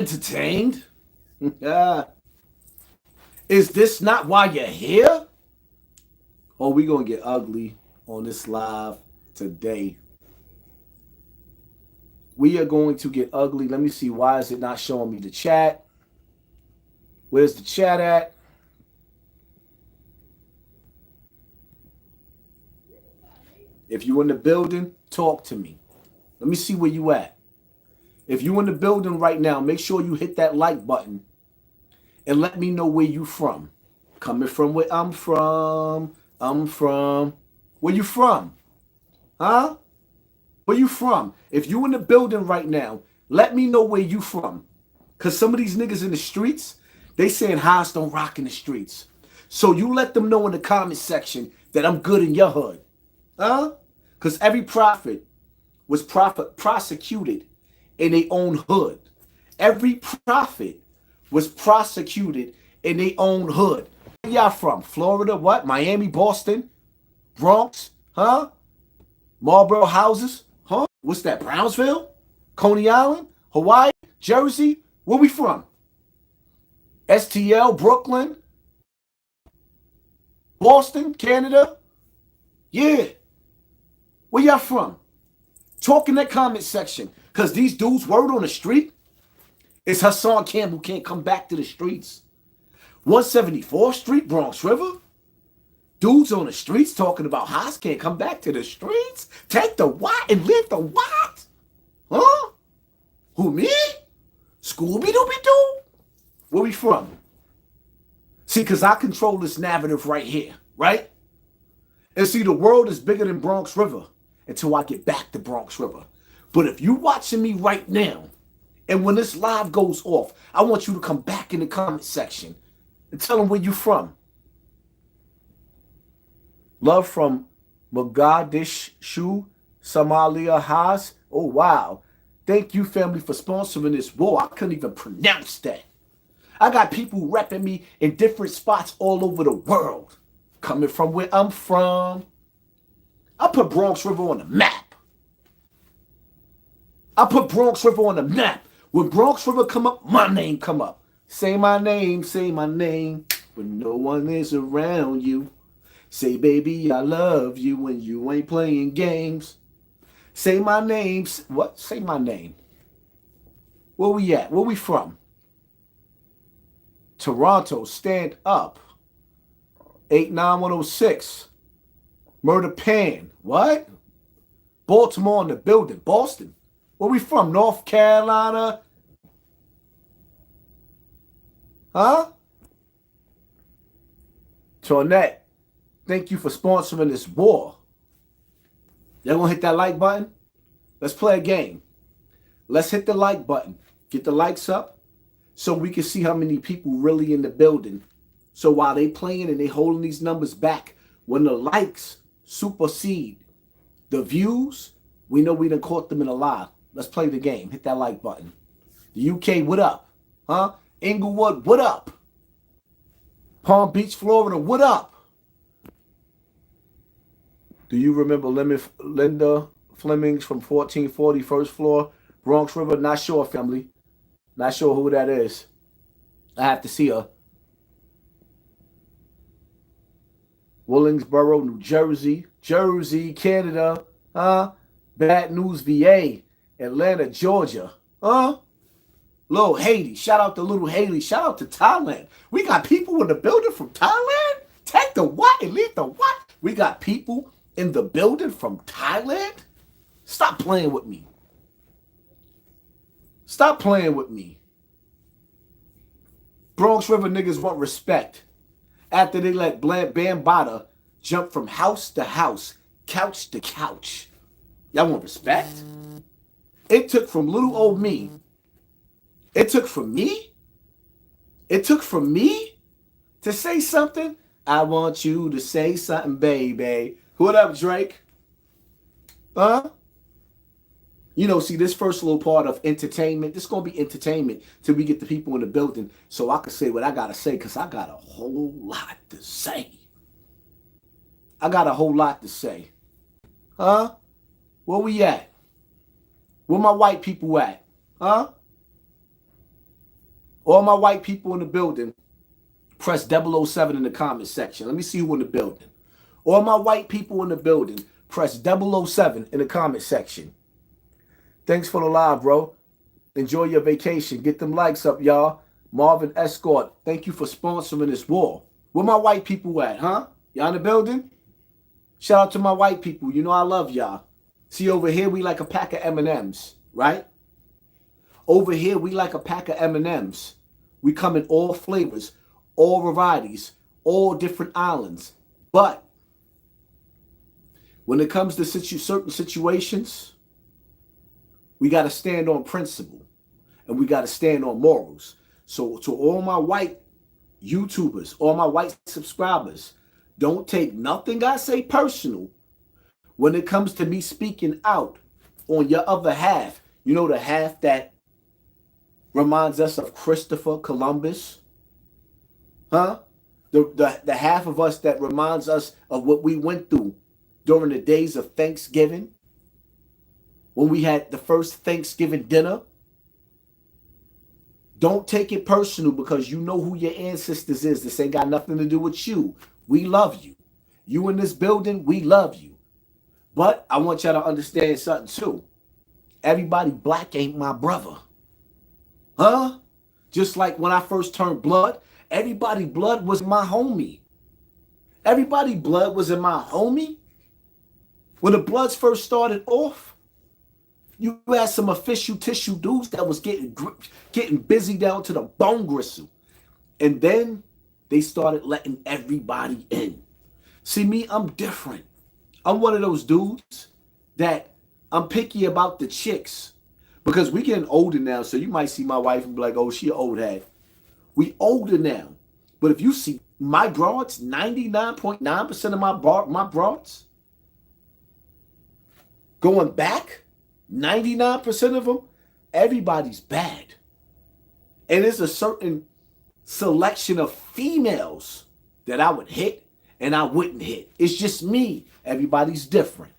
Entertained? Is this not why you're here? Oh, we gonna get ugly on this live today. We are going to get ugly. Let me see. Why is it not showing me the chat? Where's the chat at? If you in the building, talk to me. Let me see where you at. If you in the building right now, make sure you hit that like button and let me know where you from. Coming from where I'm from. I'm from. Where you from? Huh? Where you from? If you in the building right now, let me know where you from. Because some of these niggas in the streets, they saying Haas don't rock in the streets. So you let them know in the comment section that I'm good in your hood. Huh? Because every prophet was prosecuted in their own hood. Every prophet was prosecuted in their own hood. Where y'all from? Florida? What? Miami? Boston? Bronx? Huh? Marlboro houses? Huh? What's that? Brownsville? Coney Island? Hawaii? Jersey? Where we from? STL? Brooklyn? Boston? Canada? Yeah. Where y'all from? Talk in that comment section. Because these dudes, word on the street, is HASSAN Campbell can't come back to the streets. 174th Street, Bronx River. Dudes on the streets talking about Haas can't come back to the streets. Take the what and leave the what? Huh? Who, me? Scooby-Dooby-Doo? Where we from? See, because I control this narrative right here, right? And see, the world is bigger than Bronx River until I get back to Bronx River. But if you watching me right now, and when this live goes off, I want you to come back in the comment section and tell them where you from. Love from Mogadishu, Somalia, Haas. Oh, wow. Thank you, family, for sponsoring this war. I couldn't even pronounce that. I got people repping me in different spots all over the world. Coming from where I'm from. I put Bronx River on the map. I put Bronx River on the map. When Bronx River come up, my name come up. Say my name when no one is around you. Say, baby, I love you when you ain't playing games. Say my name. What? Say my name. Where we at? Where we from? Toronto, stand up. 89106. Murder Pan. What? Baltimore in the building. Boston. Where we from? North Carolina? Huh? Tornette, thank you for sponsoring this war. Y'all gonna hit that like button? Let's play a game. Let's hit the like button. Get the likes up so we can see how many people really in the building. So while they playing and they holding these numbers back, when the likes supersede the views, we know we done caught them in a lie. Let's play the game. Hit that like button. The UK, what up? Huh? Inglewood, what up? Palm Beach, Florida, what up? Do you remember Linda Flemings from 1440 first floor, Bronx River? Not sure, family. Not sure who that is. I have to see her. Willingsboro, New Jersey. Jersey, Canada. Huh? Bad News, VA. Atlanta, Georgia. Huh? Little Haiti. Shout out to Little Haley. Shout out to Thailand. We got people in the building from Thailand? Take the what and leave the what? We got people in the building from Thailand? Stop playing with me. Stop playing with me. Bronx River niggas want respect after they let Bambaataa jump from house to house, couch to couch. Y'all want respect? It took from little old me. It took from me? It took from me to say something? I want you to say something, baby. What up, Drake? Huh? You know, see, this first little part of entertainment, this is going to be entertainment till we get the people in the building so I can say what I got to say because I got a whole lot to say. I got a whole lot to say. Huh? Where we at? Where my white people at? Huh? All my white people in the building, press 007 in the comment section. Let me see who in the building. All my white people in the building, press 007 in the comment section. Thanks for the live, bro. Enjoy your vacation. Get them likes up, y'all. Marvin Escort, thank you for sponsoring this war. Where my white people at, huh? Y'all in the building? Shout out to my white people. You know I love y'all. See, over here, we like a pack of M&Ms, right? Over here, we like a pack of M&Ms. We come in all flavors, all varieties, all different islands. But when it comes to certain situations, we got to stand on principle and we got to stand on morals. So to all my white YouTubers, all my white subscribers, don't take nothing I say personal when it comes to me speaking out on your other half. You know, the half that reminds us of Christopher Columbus, huh? The half of us that reminds us of what we went through during the days of Thanksgiving, when we had the first Thanksgiving dinner. Don't take it personal because you know who your ancestors is. This ain't got nothing to do with you. We love you. You in this building, we love you. But I want y'all to understand something too. Everybody black ain't my brother. Huh? Just like when I first turned blood, everybody blood was my homie. Everybody blood was in my homie. When the Bloods first started off, you had some official tissue dudes that was getting busy down to the bone gristle. And then they started letting everybody in. See me, I'm different. I'm one of those dudes that I'm picky about the chicks. Because we getting older now, so you might see my wife and be like, oh, she an old head. We older now. But if you see my broads, 99.9% of my broads, going back, 99% of them, everybody's bad. And there's a certain selection of females that I would hit and I wouldn't hit. It's just me. Everybody's different.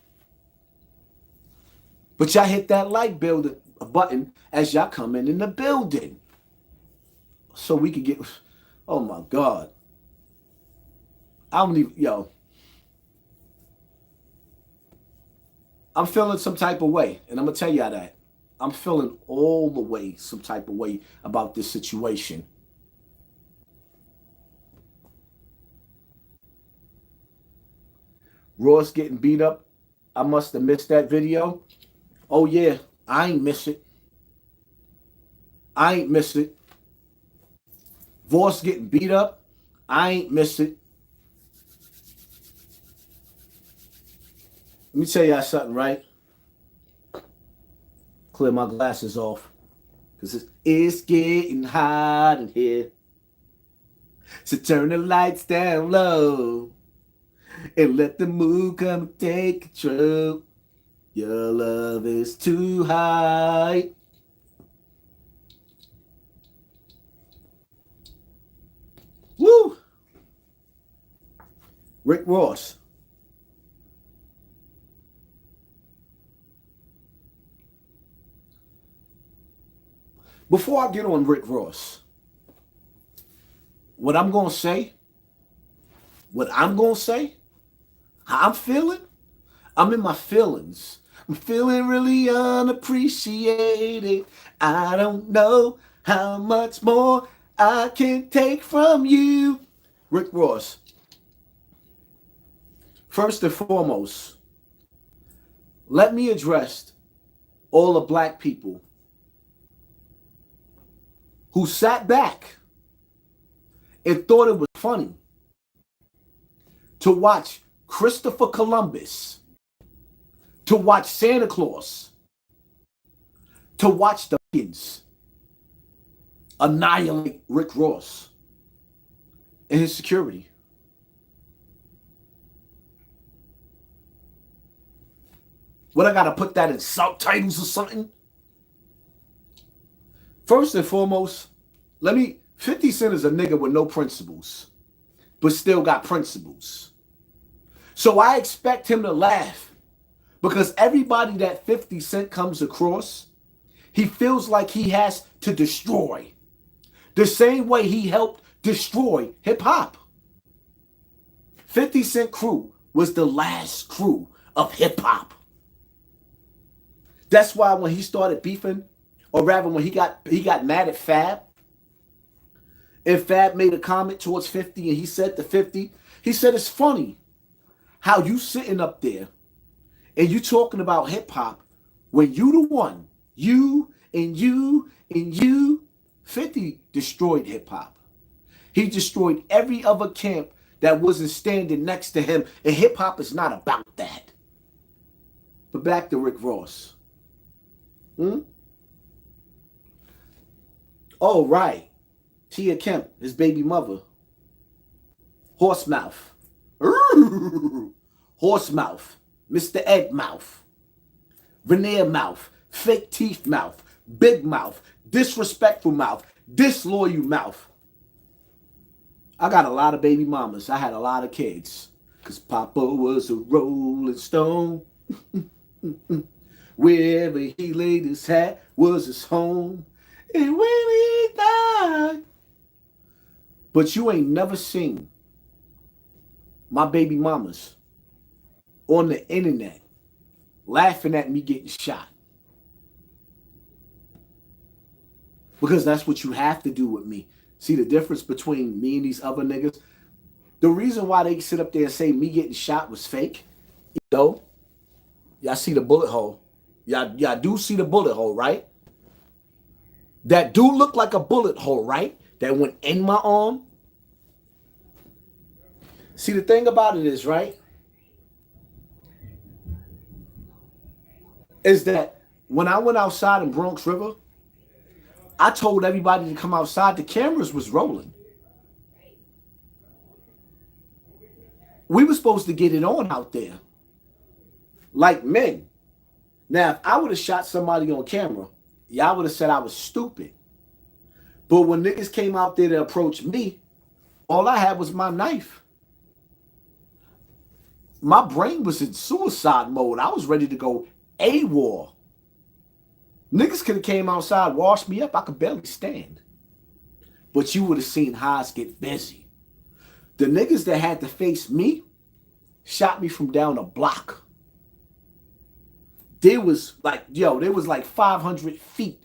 But y'all hit that like button as y'all come in the building. So we could get, oh my God. I don't even, yo. I'm feeling some type of way, and I'm going to tell y'all that. I'm feeling all the way some type of way about this situation. Ross getting beat up. I must have missed that video. Oh, yeah. I ain't miss it. I ain't miss it. Voss getting beat up. I ain't miss it. Let me tell y'all something, right? Clear my glasses off. Because it's getting hot in here. So turn the lights down low. And let the mood come and take control. Your love is too high. Woo! Rick Ross. Before I get on Rick Ross, what I'm going to say, how I'm feeling, I'm in my feelings. I'm feeling really unappreciated. I don't know how much more I can take from you. Rick Ross. First and foremost, let me address all the black people who sat back and thought it was funny to watch Christopher Columbus, to watch Santa Claus, to watch the kids annihilate Rick Ross and his security. What, I gotta put that in subtitles or something? First and foremost, 50 Cent is a nigga with no principles, but still got principles. So I expect him to laugh because everybody that 50 Cent comes across, he feels like he has to destroy. The same way he helped destroy hip-hop. 50 Cent crew was the last crew of hip-hop. That's why when he started beefing, or rather when he got mad at Fab, and Fab made a comment towards 50 and he said to 50, he said, it's funny how you sitting up there and you talking about hip-hop when you the one, you and you and you. 50 destroyed hip-hop. He destroyed every other camp that wasn't standing next to him, and hip-hop is not about that. But back to Rick Ross. Oh, right. Tia Kemp, his baby mother. Horse mouth. Horse mouth. Mr. Egg mouth. Veneer mouth. Fake teeth mouth. Big mouth. Disrespectful mouth. Disloyal mouth. I got a lot of baby mamas. I had a lot of kids. Because Papa was a rolling stone. Wherever he laid his hat was his home. And when he died. But you ain't never seen my baby mamas on the internet laughing at me getting shot. Because that's what you have to do with me. See the difference between me and these other niggas? The reason why they sit up there and say me getting shot was fake, y'all see the bullet hole. Y'all do see the bullet hole, right? That do look like a bullet hole, right? That went in my arm. See, the thing about it is, right, is that when I went outside in Bronx River, I told everybody to come outside. The cameras was rolling. We were supposed to get it on out there. Like men. Now, if I would have shot somebody on camera, y'all would have said I was stupid. But when niggas came out there to approach me, all I had was my knife. My brain was in suicide mode. I was ready to go AWOL. Niggas could have came outside, washed me up. I could barely stand. But you would have seen Haas get busy. The niggas that had to face me shot me from down a block. They was like 500 feet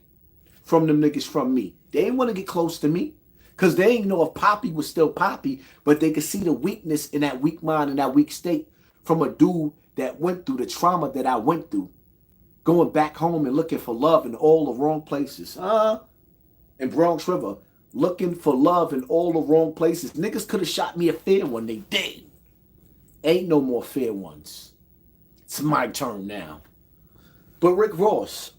from them niggas from me. They didn't want to get close to me because they didn't know if Poppy was still Poppy, but they could see the weakness in that weak mind and that weak state from a dude that went through the trauma that I went through. Going back home and looking for love in all the wrong places. In Bronx River, looking for love in all the wrong places. Niggas could have shot me a fair one. They did. Ain't no more fair ones. It's my turn now. But Rick Ross,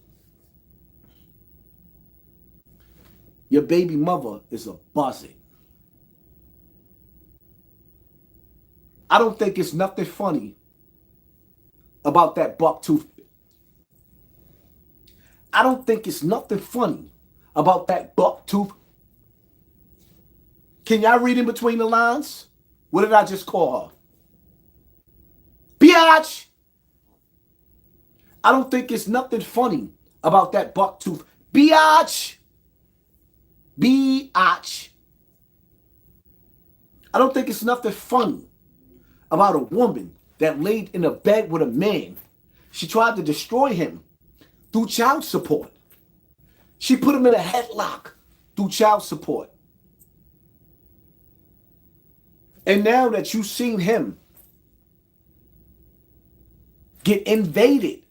your baby mother is a buzzard. I don't think it's nothing funny about that buck tooth. I don't think it's nothing funny about that buck tooth. Can y'all read in between the lines? What did I just call her? Biatch! I don't think it's nothing funny about that buck tooth. Biatch! Biatch! I don't think it's nothing funny about a woman that laid in a bed with a man. She tried to destroy him through child support. She put him in a headlock through child support. And now that you've seen him get invaded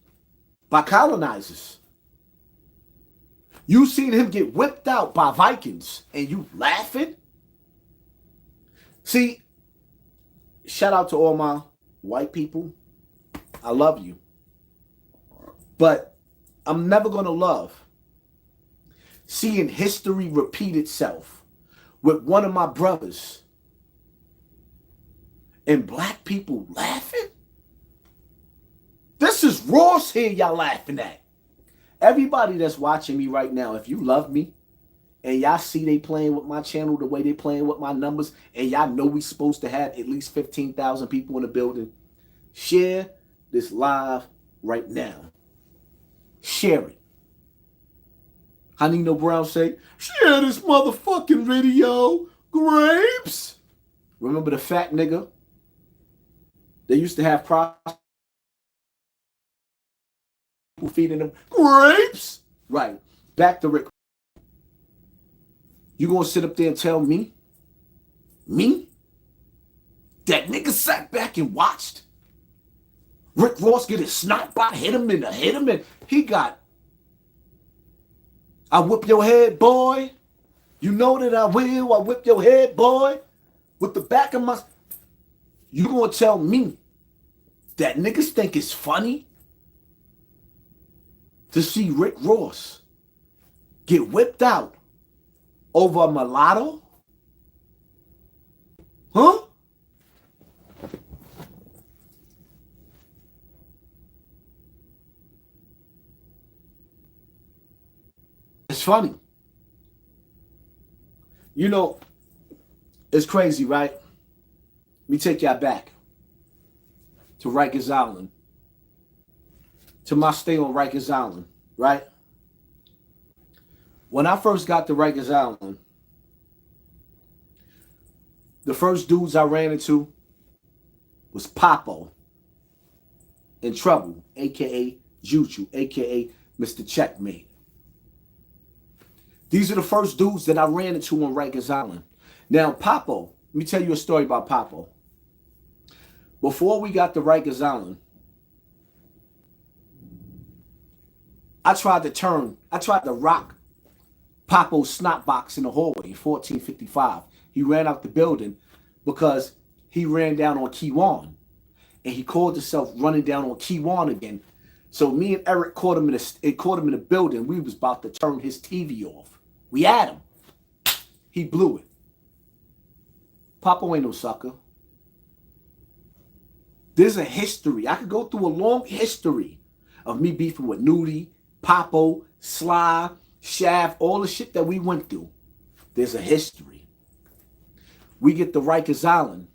by colonizers, you've seen him get whipped out by Vikings, and you laughing? See, shout out to all my white people. I love you. But I'm never going to love seeing history repeat itself with one of my brothers and black people laughing. This is Ross here y'all laughing at. Everybody that's watching me right now, if you love me and y'all see they playing with my channel the way they playing with my numbers, and y'all know we supposed to have at least 15,000 people in the building, share this live right now. Share it. How Nino Brown say, share this motherfucking video, grapes. Remember the fat nigga? They used to have prostitutes feeding them grapes. Right. Back to Rick. You gonna sit up there and tell me? Me? That nigga sat back and watched Rick Ross get his snot by, hit him, and he got, I whip your head, boy. You know that I will. I whip your head, boy. With the back of my... You gonna tell me that niggas think it's funny to see Rick Ross get whipped out over a mulatto? Huh? It's funny. You know, it's crazy, right? Let me take y'all back to Rikers Island, to my stay on Rikers Island, right? When I first got to Rikers Island, the first dudes I ran into was Popo in Trouble, a.k.a. Juju, a.k.a. Mr. Checkmate. These are the first dudes that I ran into on Rikers Island. Now, Popo, let me tell you a story about Popo. Before we got to Rikers Island, I tried to rock Popo's snot box in the hallway in 1455. He ran out the building because he ran down on Keywan. And he called himself running down on Keywan again. So me and Eric caught him in the building. We was about to turn his TV off. We had him. He blew it. Popo ain't no sucker. There's a history. I could go through a long history of me beefing with Nudie, Popo, Sly, Shaft, all the shit that we went through. There's a history. We get to Rikers Island,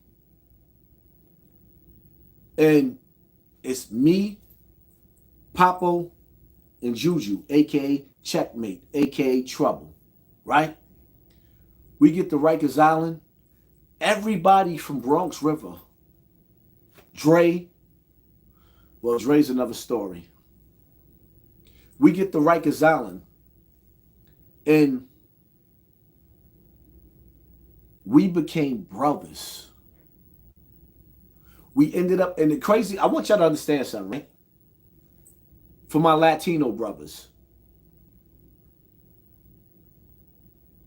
and it's me, Popo, and Juju, a.k.a. Checkmate, a.k.a. Trouble, right? We get to Rikers Island. Everybody from Bronx River, Dre's another story. We get to Rikers Island, and we became brothers. We ended up in the crazy. I want y'all to understand something, right? For my Latino brothers,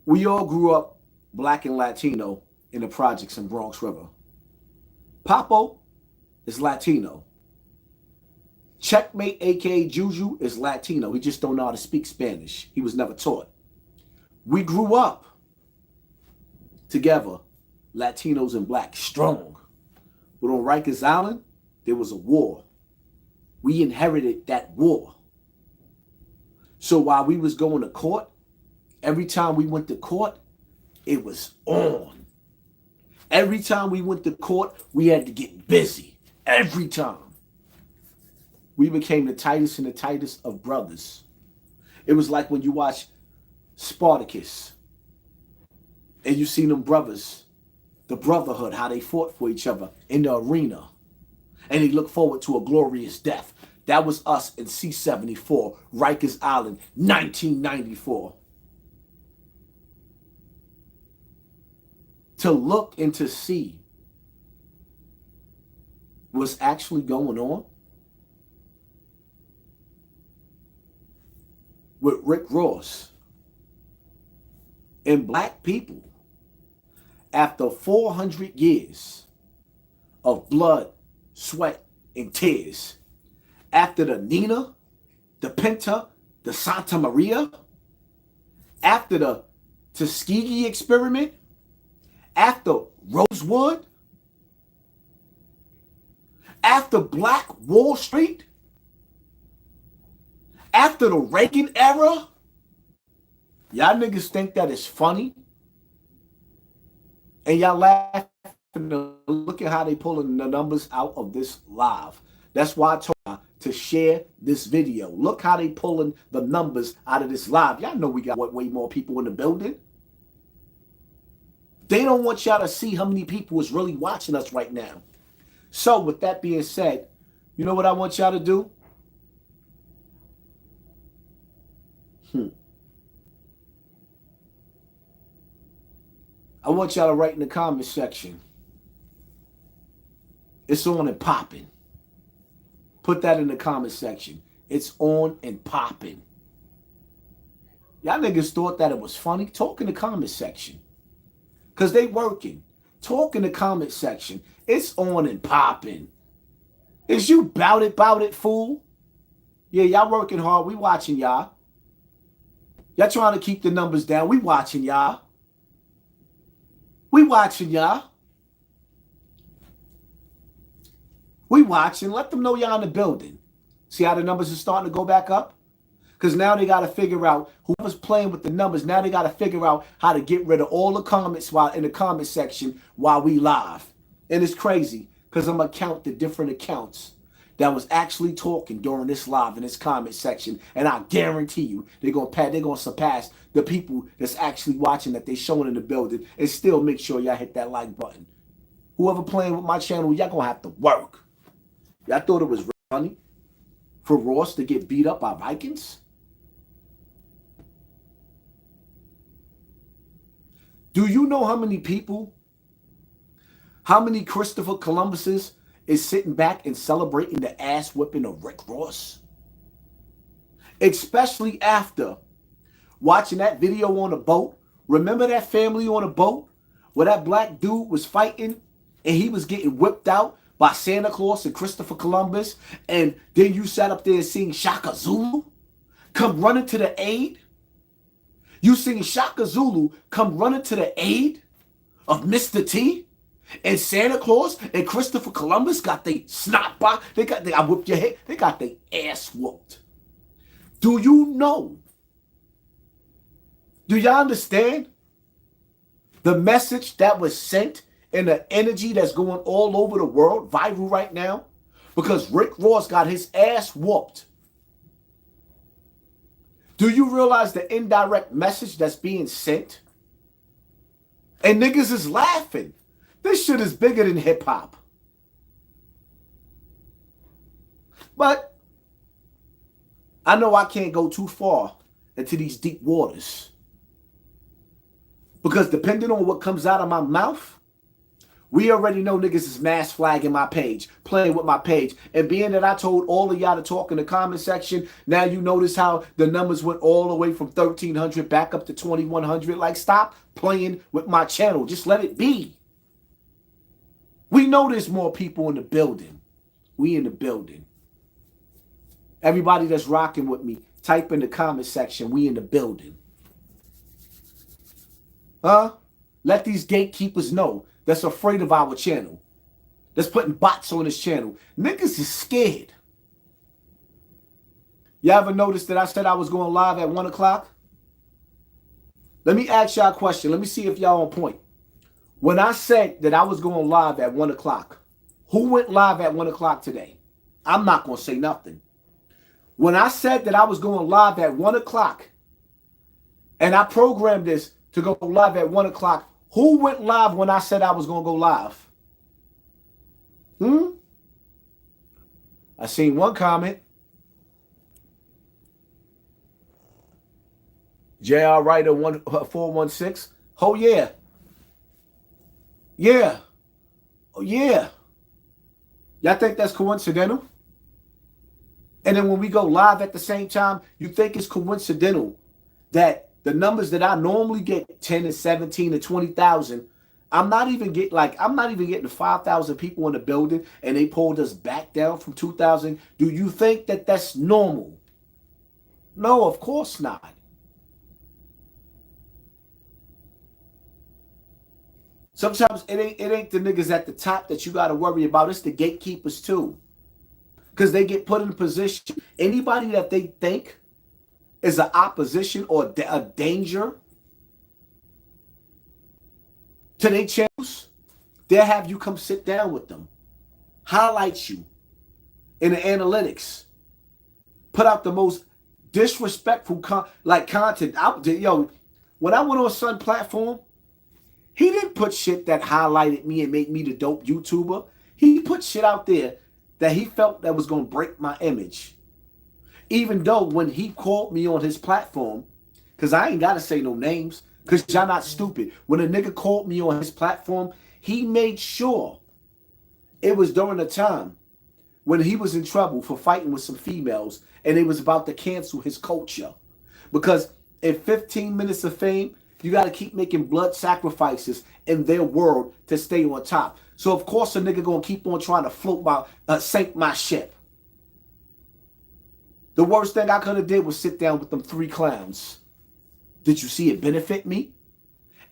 we all grew up black and Latino in the projects in Bronx River. Popo is Latino. Checkmate, a.k.a. Juju, is Latino. He just don't know how to speak Spanish. He was never taught. We grew up together, Latinos and black, strong. But on Rikers Island, there was a war. We inherited that war. So while we was going to court, every time we went to court, it was on. Every time we went to court, we had to get busy. Every time. We became the tightest and the tightest of brothers. It was like when you watch Spartacus and you see them brothers, the brotherhood, how they fought for each other in the arena. And they look forward to a glorious death. That was us in C-74, Rikers Island, 1994. To look and to see what's actually going on with Rick Ross and black people after 400 years of blood, sweat, and tears. After the Nina, the Pinta, the Santa Maria, after the Tuskegee experiment, after Rosewood, after Black Wall Street, after the Reagan era, y'all niggas think that is funny? And y'all laughing. Look at how they pulling the numbers out of this live. That's why I told y'all to share this video. Look how they pulling the numbers out of this live. Y'all know we got way more people in the building. They don't want y'all to see how many people is really watching us right now. So with that being said, you know what I want y'all to do? I want y'all to write in the comment section. It's on and popping. Put that in the comment section. It's on and popping. Y'all niggas thought that it was funny? Talk in the comment section. Because they working. Talk in the comment section. It's on and popping. Is you bout it, fool? Yeah, y'all working hard. We watching y'all. Y'all trying to keep the numbers down. We watching y'all. We watching y'all. We watching. Let them know y'all in the building. See how the numbers are starting to go back up? Because now they got to figure out, whoever's playing with the numbers, now they got to figure out how to get rid of all the comments while in the comment section while we live. And it's crazy because I'm going to count the different accounts that was actually talking during this live in this comment section. And I guarantee you, they're going to surpass the people that's actually watching that they showing in the building. And still make sure y'all hit that like button. Whoever playing with my channel, y'all going to have to work. Y'all thought it was funny for Ross to get beat up by Vikings? Do you know how many people, how many Christopher Columbuses is sitting back and celebrating the ass whipping of Rick Ross? Especially after watching that video on a boat. Remember that family on a boat where that black dude was fighting and he was getting whipped out by Santa Claus and Christopher Columbus, and then you sat up there and sing Shaka Zulu come running to the aid? You sing Shaka Zulu come running to the aid of Mr. T, and Santa Claus and Christopher Columbus got they snot by. I whipped your head. They got their ass whooped. Do you know? Do y'all understand the message that was sent and the energy that's going all over the world, viral right now? Because Rick Ross got his ass whooped. Do you realize the indirect message that's being sent? And niggas is laughing. This shit is bigger than hip hop. But I know I can't go too far into these deep waters. Because depending on what comes out of my mouth, we already know niggas is mass flagging my page, playing with my page. And being that I told all of y'all to talk in the comment section, now you notice how the numbers went all the way from 1,300 back up to 2,100. Like, stop playing with my channel. Just let it be. We know there's more people in the building. We in the building. Everybody that's rocking with me, type in the comment section, we in the building. Huh? Let these gatekeepers know that's afraid of our channel, that's putting bots on this channel. Niggas is scared. Y'all ever noticed that I said I was going live at 1 o'clock? Let me ask y'all a question. Let me see if y'all on point. When I said that I was going live at 1 o'clock, who went live at 1 o'clock today? I'm not going to say nothing. When I said that I was going live at 1 o'clock, and I programmed this to go live at 1 o'clock, who went live when I said I was going to go live? I seen one comment. JR Writer 416. Oh, yeah. Yeah. Oh, yeah. Y'all think that's coincidental? And then when we go live at the same time, you think it's coincidental that the numbers that I normally get, 10 and 17 and 20,000, I'm not even getting 5,000 people in the building, and they pulled us back down from 2,000. Do you think that that's normal? No, of course not. Sometimes it ain't the niggas at the top that you got to worry about. It's the gatekeepers too. Because they get put in a position. Anybody that they think is an opposition or a danger to their channels, they'll have you come sit down with them, highlight you in the analytics, put out the most disrespectful content. Yo, when I went on Sun platform, he didn't put shit that highlighted me and made me the dope YouTuber. He put shit out there that he felt that was going to break my image. Even though when he called me on his platform, because I ain't got to say no names, because y'all not stupid. When a nigga called me on his platform, he made sure it was during a time when he was in trouble for fighting with some females and it was about to cancel his culture. Because in 15 minutes of fame, you got to keep making blood sacrifices in their world to stay on top. So, of course, a nigga going to keep on trying to sink my ship. The worst thing I could have did was sit down with them 3 clowns. Did you see it benefit me?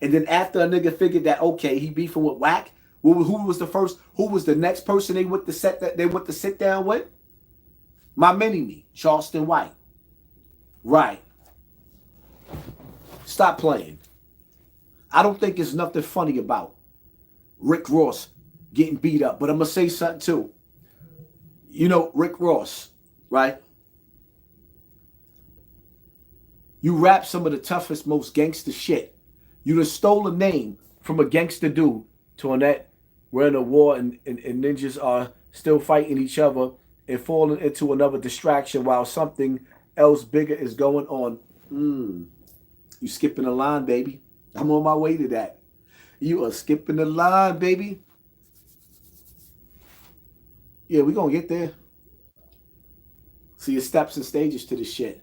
And then after a nigga figured that, okay, he beefing with Whack, who was the next person they went to sit down with? My mini-me, Charleston White. Right. Stop playing. I don't think there's nothing funny about Rick Ross getting beat up. But I'm going to say something too. You know, Rick Ross, right? You rap some of the toughest, most gangster shit. You done stole a name from a gangster dude to on that we're in a war and ninjas are still fighting each other and falling into another distraction while something else bigger is going on. You skipping the line, baby. I'm on my way to that. You are skipping the line, baby. Yeah, we gonna get there. See, it's steps and stages to this shit.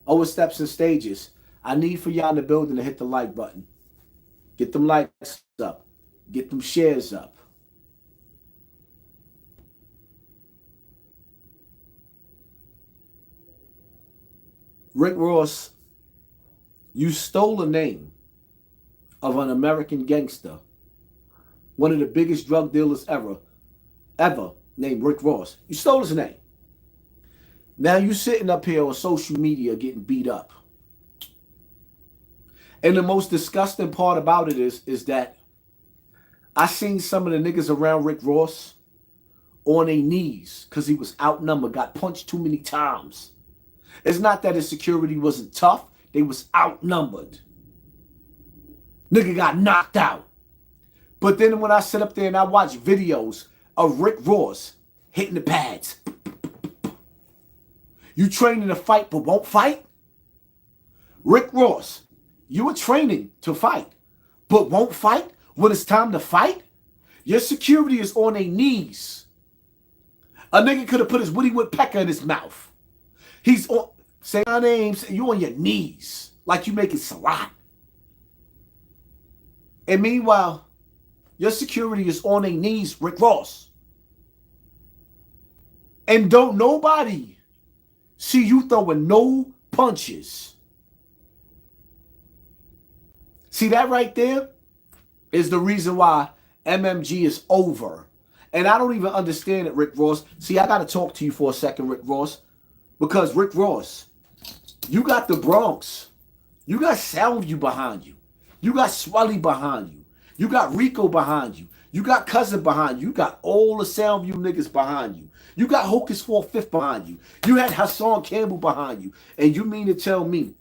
Oh, it's steps and stages. I need for y'all in the building to hit the like button. Get them likes up. Get them shares up. Rick Ross, you stole a name of an American gangster, one of the biggest drug dealers ever, named Rick Ross. You stole his name. Now you sitting up here on social media getting beat up. And the most disgusting part about it is that I seen some of the niggas around Rick Ross on their knees because he was outnumbered, got punched too many times. It's not that his security wasn't tough. They was outnumbered. Nigga got knocked out. But then when I sit up there and I watch videos of Rick Ross hitting the pads. You training to fight but won't fight? Rick Ross, you were training to fight but won't fight when it's time to fight? Your security is on their knees. A nigga could have put his Woody Woodpecker in his mouth. He's on, say my name, you on your knees like you making salad. And meanwhile, your security is on their knees, Rick Ross. And don't nobody see you throwing no punches. See that right there is the reason why MMG is over. And I don't even understand it, Rick Ross. See, I got to talk to you for a second, Rick Ross. Because Rick Ross, you got the Bronx. You got Soundview behind you. You got Swelly behind you. You got Rico behind you. You got Cousin behind you. You got all the Soundview niggas behind you. You got Hocus 4/5 behind you. You had HASSAN Campbell behind you. And you mean to tell me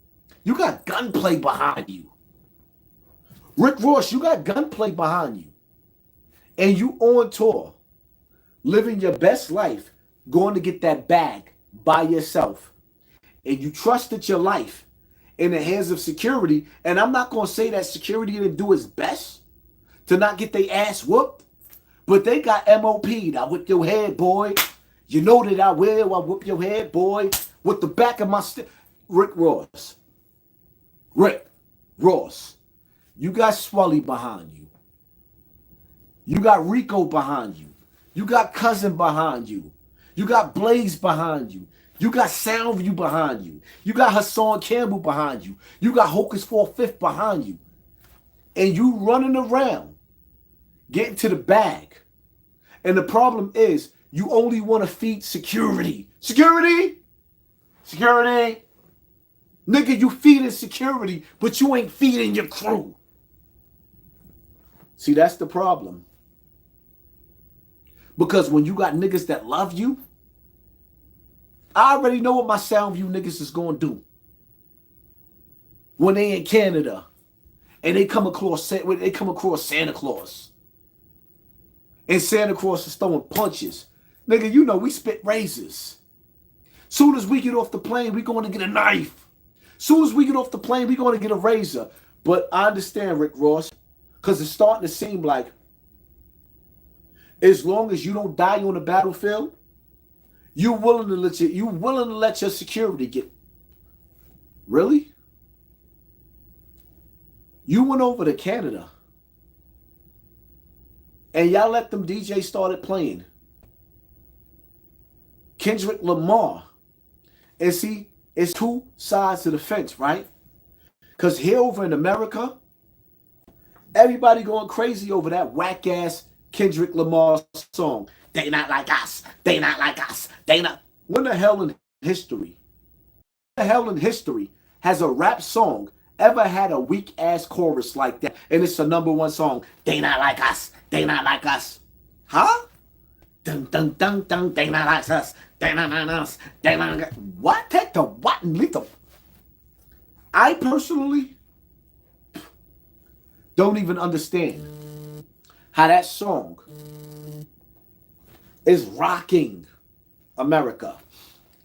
you got Gunplay behind you? Rick Ross, you got Gunplay behind you. And you on tour, living your best life, going to get that bag by yourself. And you trusted your life in the hands of security. And I'm not going to say that security didn't do its best to not get their ass whooped. But they got MOP'd. I whip your head, boy. You know that I will. I whip your head, boy. With the back of my stick. Rick Ross. Rick Ross. You got Swelly behind you. You got Rico behind you. You got Cousin behind you. You got Blaze behind you. You got Soundview behind you. You got HASSAN Campbell behind you. You got Hocus 4/5 behind you. And you running around getting to the bag. And the problem is you only want to feed security. Security! Security! Nigga, you feeding security, but you ain't feeding your crew. See, that's the problem. Because when you got niggas that love you, I already know what my Soundview niggas is going to do when they in Canada and they come across Santa Claus. And Santa Claus is throwing punches. Nigga, you know we spit razors. Soon as we get off the plane, we going to get a knife. Soon as we get off the plane, we going to get a razor. But I understand, Rick Ross, because it's starting to seem like as long as you don't die on the battlefield, you willing to let your security get. Really? You went over to Canada and y'all let them DJs started playing Kendrick Lamar. And see, it's two sides to the fence, right? Because here over in America, everybody going crazy over that whack-ass Kendrick Lamar song. They not like us. They not like us. They not. When the hell in history has a rap song ever had a weak-ass chorus like that? And it's a #1 song. They not like us. They not like us. Huh? Dun, dun, dun, dun. They not like us. They not like us. They not like us. What? Take the what and leave the... I personally don't even understand how that song is rocking America.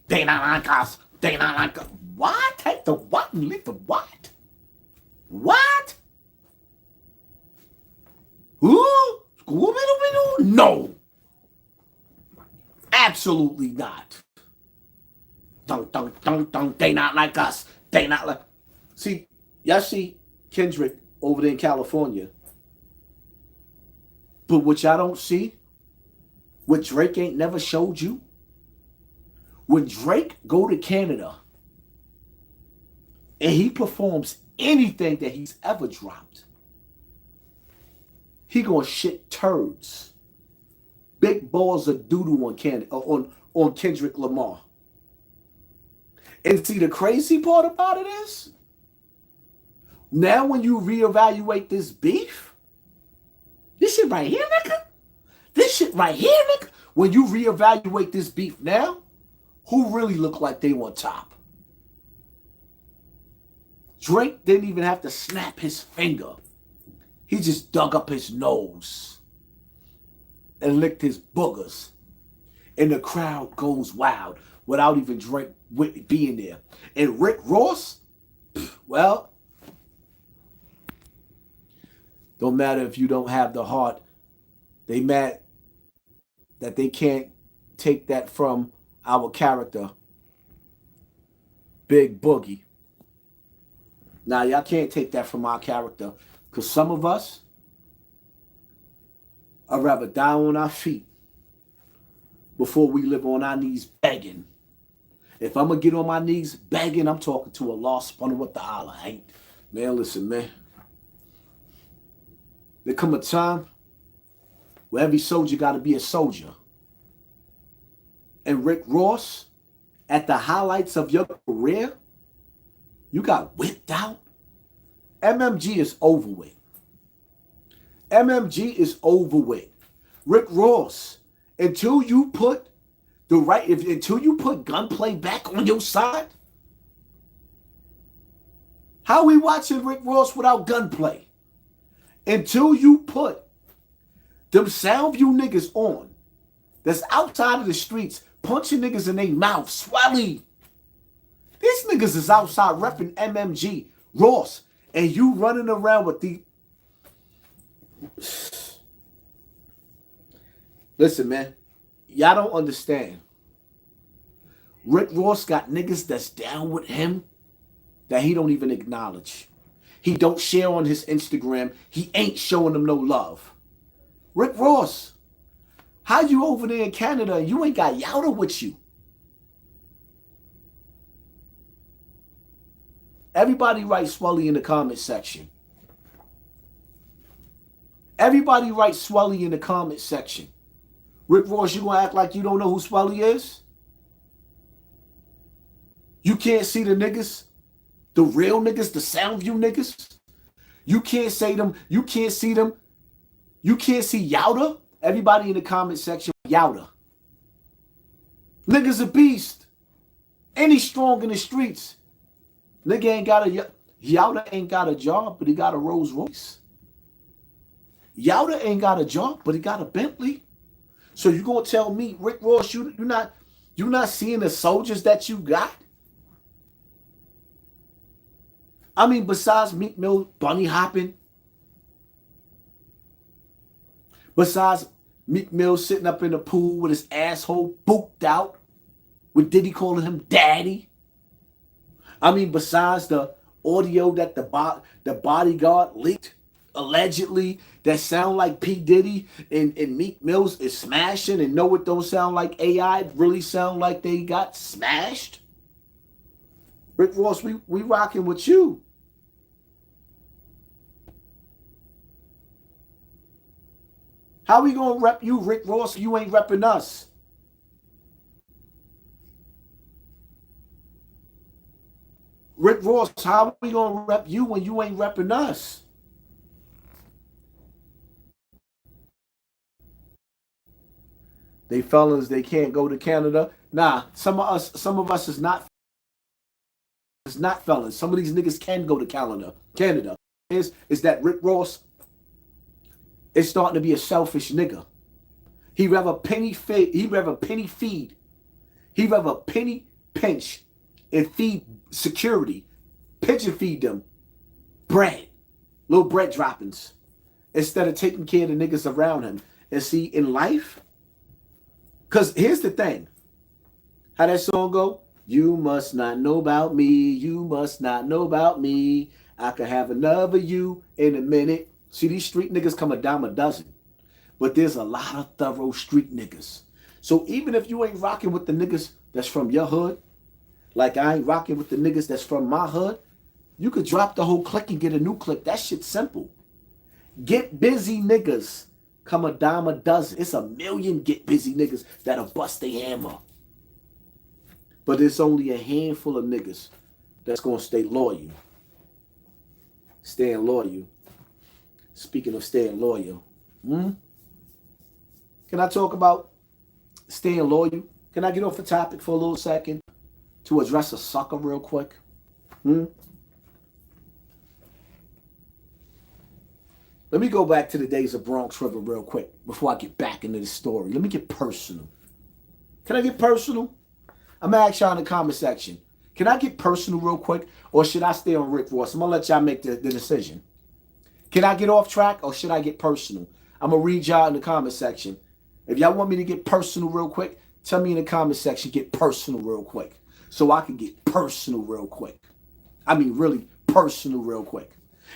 They not like us. They not like us. What? Take the what and leave the what? What? Who? No. Absolutely not. Dun, dun, dun, dun. They not like us. They not like... See, y'all see Kendrick over there in California. But what y'all don't see, what Drake ain't never showed you, when Drake go to Canada and he performs anything that he's ever dropped, he gonna shit turds, big balls of doo-doo on Kendrick Lamar. And see, the crazy part about it is, now when you reevaluate this beef, this shit right here, nigga, this shit right here, nigga, when you reevaluate this beef now, who really look like they on top? Drake didn't even have to snap his finger. He just dug up his nose and licked his boogers. And the crowd goes wild without even Drake being there. And Rick Ross, well, don't matter if you don't have the heart. They mad that they can't take that from our character, Big Boogie. Now, y'all can't take that from our character, because some of us would rather die on our feet before we live on our knees begging. If I'm going to get on my knees begging, I'm talking to Allah subhanahu wa ta'ala. Ain't. Man, listen, man. There come a time where every soldier got to be a soldier. And Rick Ross, at the highlights of your career, you got whipped out. MMG is over with. MMG is over with. Rick Ross, until you put gunplay back on your side, how we watching Rick Ross without gunplay? Until you put them Soundview niggas on, that's outside of the streets, punching niggas in their mouth, swelly. These niggas is outside repping MMG, Ross, and you running around with the... Listen, man, y'all don't understand. Rick Ross got niggas that's down with him that he don't even acknowledge. He don't share on his Instagram. He ain't showing them no love. Rick Ross, how you over there in Canada and you ain't got Yowda with you? Everybody write Swelly in the comment section. Everybody write Swelly in the comment section. Rick Ross, you gonna act like you don't know who Swelly is? You can't see the niggas? The real niggas, the Soundview niggas? You can't say them, you can't see them. You can't see Yowda? Everybody in the comment section, Yowda. Niggas a beast. And he's strong in the streets. Nigga ain't got a, Yowda ain't got a job, but he got a Rolls Royce. Yowda ain't got a job, but he got a Bentley. So you gonna tell me, Rick Ross, you're not seeing the soldiers that you got? I mean, besides Meek Mill bunny hopping, besides Meek Mill sitting up in the pool with his asshole booked out, with Diddy calling him daddy. I mean, besides the audio that the bodyguard leaked, allegedly, that sound like P. Diddy and Meek Mills is smashing, and no, it don't sound like AI, it really sound like they got smashed. Rick Ross, we rocking with you. How we gonna rep you, Rick Ross, if you ain't repping us? Rick Ross, how we gonna rep you when you ain't repping us? They felons, they can't go to Canada. Nah, some of us is not felons. Some of these niggas can go to Canada. Is that Rick Ross is starting to be a selfish nigga. He rather penny feed. He rather penny pinch and feed security. Pinch and feed them bread, little bread droppings, instead of taking care of the niggas around him. And see, in life, because here's the thing. How that song go? You must not know about me. You must not know about me. I could have another you in a minute. See, these street niggas come a dime a dozen. But there's a lot of thorough street niggas. So even if you ain't rocking with the niggas that's from your hood, like I ain't rocking with the niggas that's from my hood, you could drop the whole clique and get a new clique. That shit's simple. Get busy niggas come a dime a dozen. It's a million get busy niggas that'll bust their hammer. But it's only a handful of niggas that's going to stay loyal. Staying loyal. Speaking of staying loyal. Can I talk about staying loyal? Can I get off the topic for a little second to address a sucker real quick? Let me go back to the days of Bronx River real quick before I get back into the story. Let me get personal. Can I get personal? I'm going to ask y'all in the comment section. Can I get personal real quick, or should I stay on Rick Ross? I'm going to let y'all make the decision. Can I get off track, or should I get personal? I'm going to read y'all in the comment section. If y'all want me to get personal real quick, tell me in the comment section, get personal real quick, so I can get personal real quick. I mean, really personal real quick.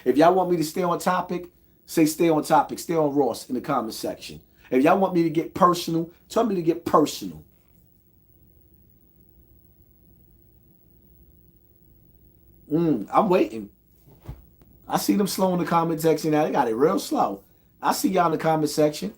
If y'all want me to stay on topic, say stay on topic, stay on Ross in the comment section. If y'all want me to get personal, tell me to get personal. I'm waiting. I see them slow in the comment section now. They got it real slow. I see y'all in the comment section.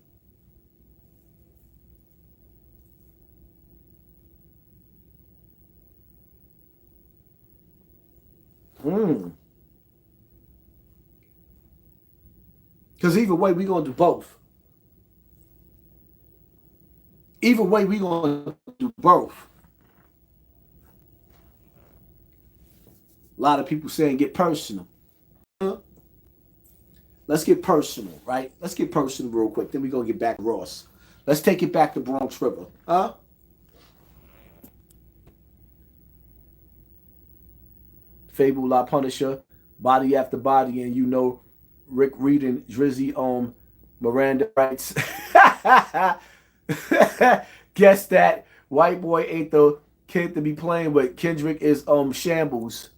Because either way, we're going to do both. Either way, we're going to do both. A lot of people saying get personal. Let's get personal, right? Let's get personal real quick. Then we're going to get back to Ross. Let's take it back to Bronx River. Fable La Punisher, body after body, and you know Rick reading Drizzy on Miranda rights. Guess that white boy ain't the kid to be playing with. Kendrick is shambles.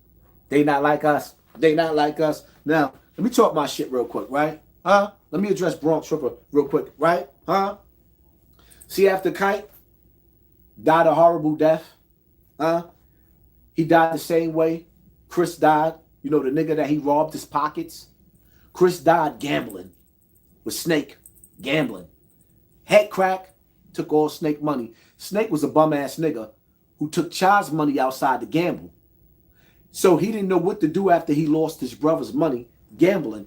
They not like us. They not like us. Now, let me talk my shit real quick, right? Let me address Bronx River real quick, right? See, after Kite died a horrible death, he died the same way Chris died. You know, the nigga that he robbed his pockets. Chris died gambling with Snake, gambling. Head crack, took all Snake money. Snake was a bum-ass nigga who took child's money outside to gamble. So he didn't know what to do after he lost his brother's money gambling.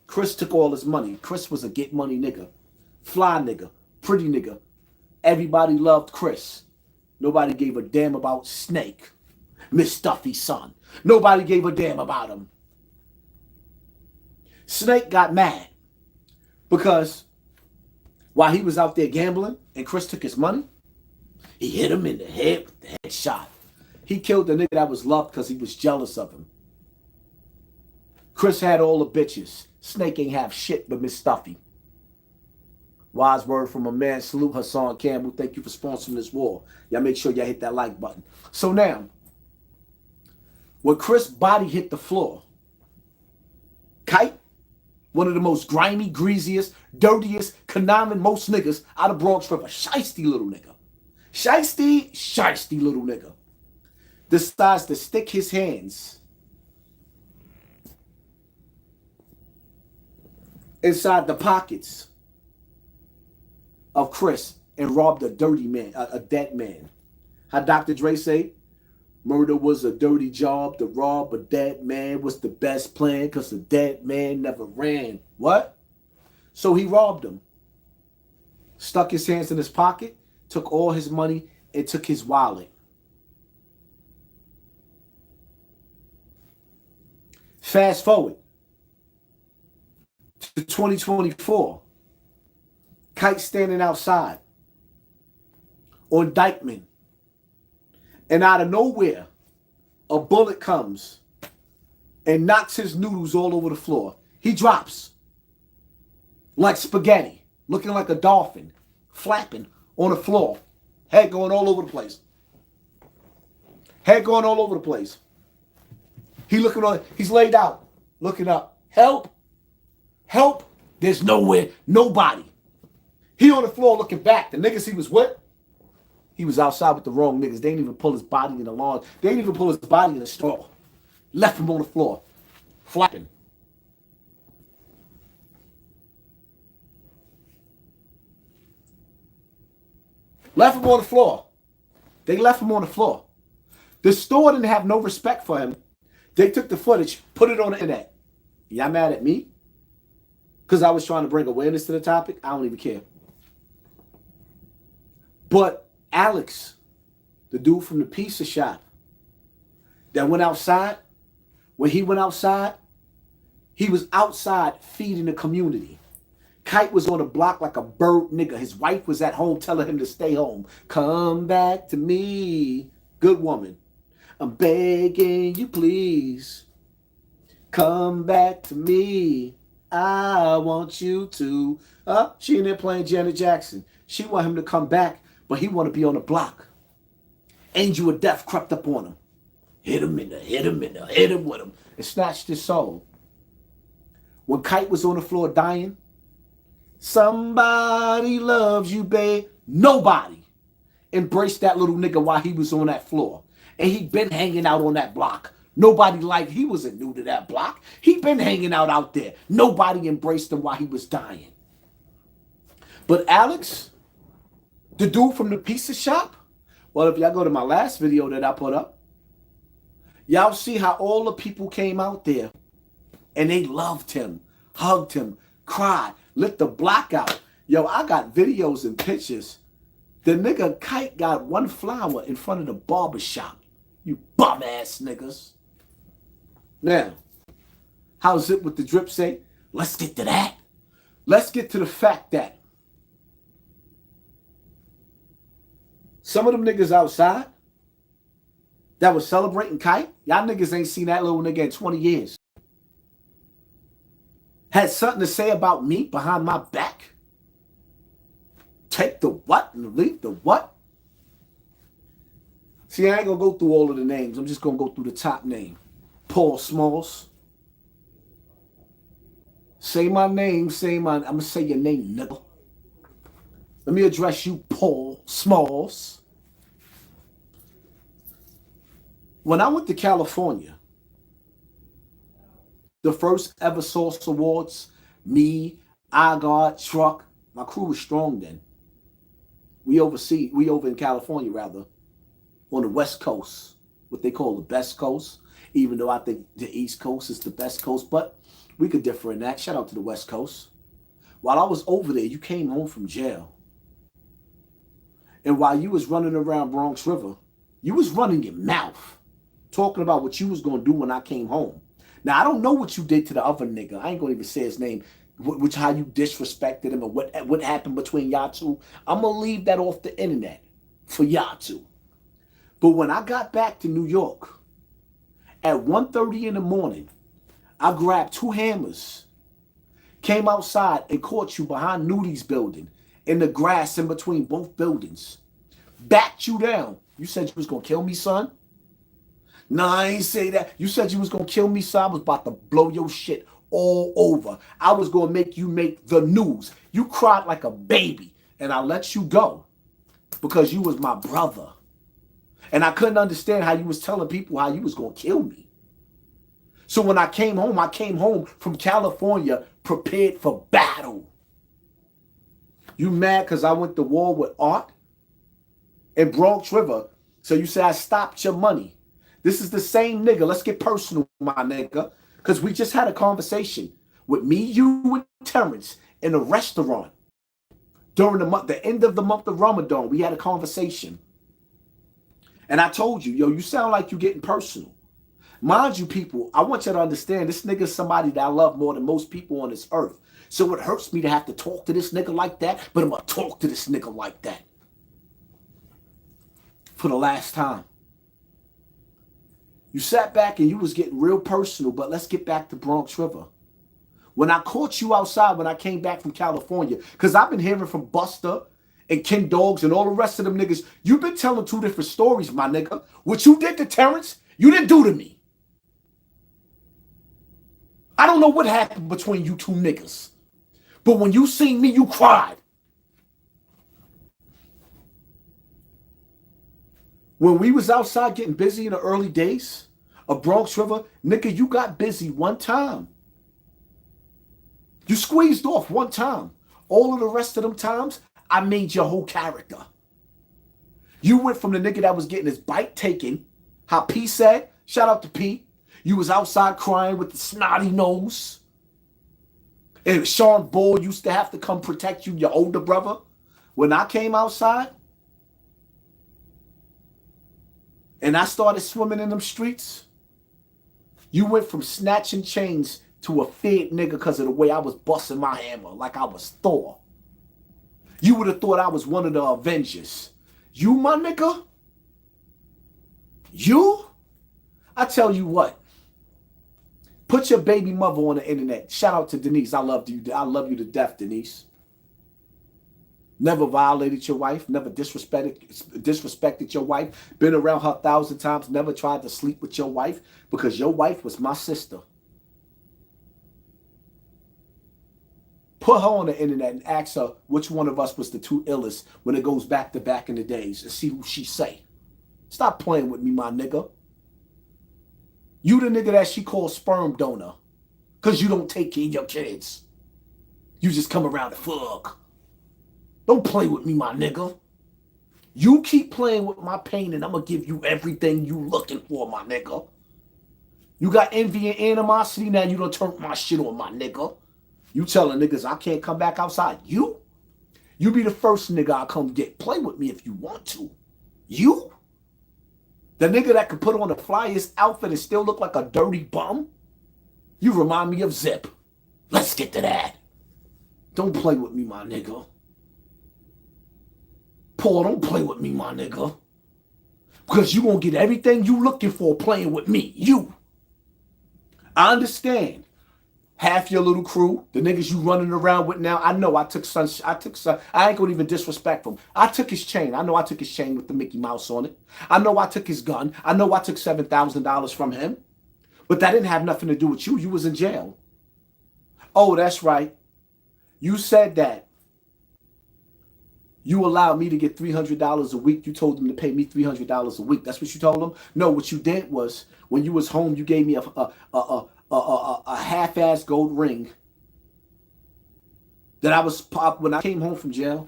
Chris took all his money. Chris was a get money nigga. Fly nigga. Pretty nigga. Everybody loved Chris. Nobody gave a damn about Snake, Miss Stuffy's son. Nobody gave a damn about him. Snake got mad because while he was out there gambling and Chris took his money, he hit him in the head with the headshot. He killed the nigga that was loved because he was jealous of him. Chris had all the bitches. Snake ain't have shit but Miss Stuffy. Wise word from a man. Salute HASSAN Campbell. Thank you for sponsoring this war. Y'all make sure y'all hit that like button. So now, when Chris' body hit the floor, Kite, one of the most grimy, greasiest, dirtiest, conniving most niggas out of Bronx River, shiesty little nigga. Shiesty little nigga. Decides to stick his hands inside the pockets of Chris and robbed a dirty man, a dead man. How Dr. Dre say, murder was a dirty job. To rob a dead man was the best plan because the dead man never ran. What? So he robbed him. Stuck his hands in his pocket, took all his money, and took his wallet. Fast forward to 2024. Kite standing outside on Dykeman. And out of nowhere, a bullet comes and knocks his noodles all over the floor. He drops like spaghetti, looking like a dolphin, flapping on the floor. Head going all over the place. Head going all over the place. He's laid out, looking up. Help! Help! There's nowhere, nobody. He on the floor looking back. The niggas he was with, he was outside with the wrong niggas. They didn't even pull his body in the lawn. They didn't even pull his body in the straw. Left him on the floor, flapping. Left him on the floor. They left him on the floor. The store didn't have no respect for him. They took the footage, put it on the internet. Y'all mad at me? Because I was trying to bring awareness to the topic? I don't even care. But Alex, the dude from the pizza shop that went outside, when he went outside, he was outside feeding the community. Kite was on the block like a bird nigga. His wife was at home telling him to stay home. Come back to me, good woman. I'm begging you, please. Come back to me. I want you to. She in there playing Janet Jackson. She want him to come back, but he want to be on the block. Angel of death crept up on him. Hit him with him, and snatched his soul. When Kite was on the floor dying, somebody loves you, babe. Nobody embraced that little nigga while he was on that floor. And he been hanging out on that block. Nobody liked, he wasn't new to that block. He been hanging out there. Nobody embraced him while he was dying. But Alex, the dude from the pizza shop, well, if y'all go to my last video that I put up, y'all see how all the people came out there and they loved him, hugged him, cried, lit the block out. Yo, I got videos and pictures. The nigga Kite got one flower in front of the barber shop. You bum ass niggas. Now, how's it with the drip say? Let's get to that. Let's get to the fact that some of them niggas outside that was celebrating Kite, y'all niggas ain't seen that little nigga in 20 years. Had something to say about me behind my back. Take the what and leave the what? See, I ain't gonna go through all of the names. I'm just gonna go through the top name. Paul Smalls. Say my name, I'm gonna say your name, nigga. Let me address you, Paul Smalls. When I went to California, the first ever Source Awards, me, I-God, Truck, my crew was strong then. We over in California rather, on the West Coast, what they call the best coast, even though I think the East Coast is the best coast, but we could differ in that. Shout out to the West Coast. While I was over there, you came home from jail. And while you was running around Bronx River, you was running your mouth, talking about what you was going to do when I came home. Now, I don't know what you did to the other nigga. I ain't going to even say his name, which how you disrespected him and what happened between y'all two. I'm going to leave that off the internet for y'all two. But when I got back to New York, at 1:30 in the morning, I grabbed 2 hammers, came outside and caught you behind Nudi's building in the grass in between both buildings. Backed you down. You said you was going to kill me, son? Nah, I ain't say that. You said you was going to kill me, son. I was about to blow your shit all over. I was going to make you make the news. You cried like a baby, and I let you go because you was my brother. And I couldn't understand how you was telling people how you was going to kill me. So when I came home from California prepared for battle. You mad because I went to war with Art and Bronx River. So you say I stopped your money. This is the same nigga. Let's get personal, my nigga. Because we just had a conversation with me, you, and Terrence in a restaurant during the end of the month of Ramadan. We had a conversation. And I told you, yo, you sound like you're getting personal. Mind you, people, I want you to understand this nigga is somebody that I love more than most people on this earth. So it hurts me to have to talk to this nigga like that, but I'm going to talk to this nigga like that. For the last time. You sat back and you was getting real personal, but let's get back to Bronx River. When I caught you outside when I came back from California, because I've been hearing from Buster and Ken Dogs and all the rest of them niggas, you've been telling 2 different stories, my nigga. What you did to Terrence, you didn't do to me. I don't know what happened between you 2 niggas. But when you seen me, you cried. When we was outside getting busy in the early days of Bronx River, nigga, you got busy one time. You squeezed off one time. All of the rest of them times, I made your whole character. You went from the nigga that was getting his bike taken, how P said, shout out to P. You was outside crying with the snotty nose. And Sean Bull used to have to come protect you, your older brother. When I came outside and I started swimming in them streets, you went from snatching chains to a feared nigga because of the way I was busting my hammer like I was Thor. You would have thought I was one of the Avengers. You, my nigga? You? I tell you what. Put your baby mother on the internet. Shout out to Denise. I love you to death, Denise. Never violated your wife. Never disrespected your wife. Been around her 1,000 times. Never tried to sleep with your wife because your wife was my sister. Put her on the internet and ask her which one of us was the 2 illest when it goes back to back in the days and see who she say. Stop playing with me, my nigga. You the nigga that she calls sperm donor because you don't take care of your kids. You just come around to fuck. Don't play with me, my nigga. You keep playing with my pain and I'm going to give you everything you looking for, my nigga. You got envy and animosity, now you done turned my shit on, my nigga. You telling niggas I can't come back outside. You be the first nigga I'll come get. Play with me if you want to. You? The nigga that could put on the flyest outfit and still look like a dirty bum? You remind me of Zip. Let's get to that. Don't play with me, my nigga. Paul, don't play with me, my nigga. Because you gonna get everything you looking for playing with me. You. I understand. Half your little crew, the niggas you running around with now, I know I took son, I ain't gonna even disrespect him. I took his chain. I know I took his chain with the Mickey Mouse on it. I know I took his gun. I know I took $7,000 from him. But that didn't have nothing to do with you. You was in jail. Oh, that's right. You said that. You allowed me to get $300 a week. You told them to pay me $300 a week. That's what you told them? No, what you did was, when you was home, you gave me a half-ass gold ring that I was, when I came home from jail,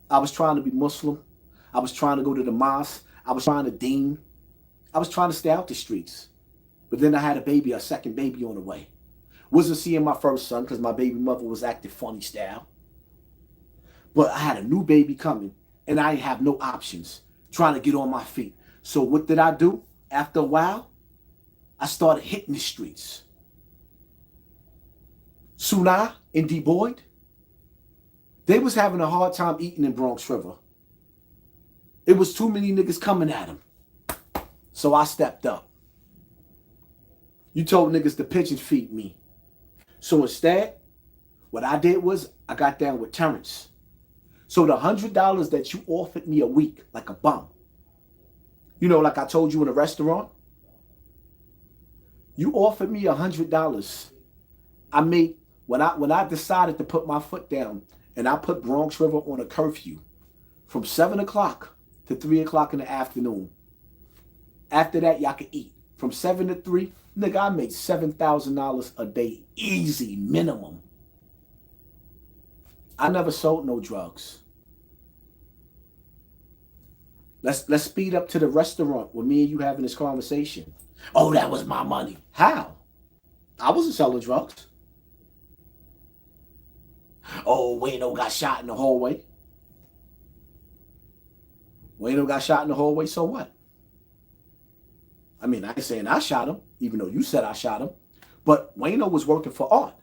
I was trying to be Muslim. I was trying to go to the mosque. I was trying to deen. I was trying to stay out the streets. But then I had a second baby on the way. Wasn't seeing my first son because my baby mother was acting funny style. But I had a new baby coming. and I have no options trying to get on my feet. So what did I do? After a while, I started hitting the streets. Suna and D. Boyd, they was having a hard time eating in Bronx River. It was too many niggas coming at them. So I stepped up. You told niggas to pigeon feed me. So instead, what I did was I got down with Terrence. So the $100 that you offered me a week, like a bum, you know, like I told you in a restaurant, you offered me $100. I made, when I decided to put my foot down and I put Bronx River on a curfew from 7 o'clock to 3 o'clock in the afternoon. After that, y'all could eat. From 7 to 3, nigga, I made $7,000 a day, easy, minimum. I never sold no drugs. Let's speed up to the restaurant where me and you having this conversation. Oh, that was my money. How? I wasn't selling drugs. Oh, Wayno got shot in the hallway. Wayno got shot in the hallway, so what? I mean, I ain't saying I shot him, even though you said I shot him. But Wayno was working for Art.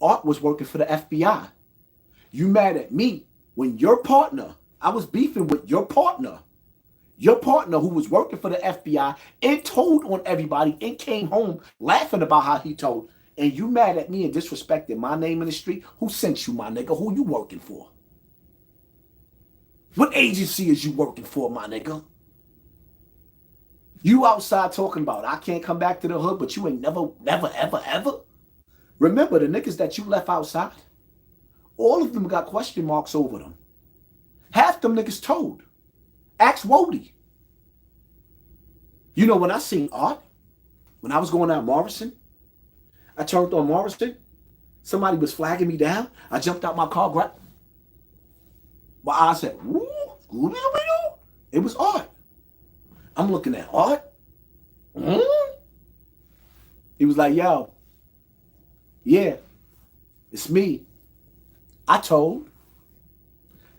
Art was working for the FBI. You mad at me when your partner, I was beefing with your partner who was working for the FBI and told on everybody and came home laughing about how he told. And you mad at me and disrespecting my name in the street? Who sent you, my nigga? Who you working for? What agency is you working for, my nigga? You outside talking about I can't come back to the hood, but you ain't never, ever. Remember the niggas that you left outside? All of them got question marks over them. Half them niggas told. Ask Wody. You know, when I seen Art, when I was going out Morrison, I turned on Morrison. Somebody was flagging me down. I jumped out my car, grabbed. My eyes said, woo, Scooby-Doo. It was Art. I'm looking at Art. He was like, yo, yeah, it's me. I told,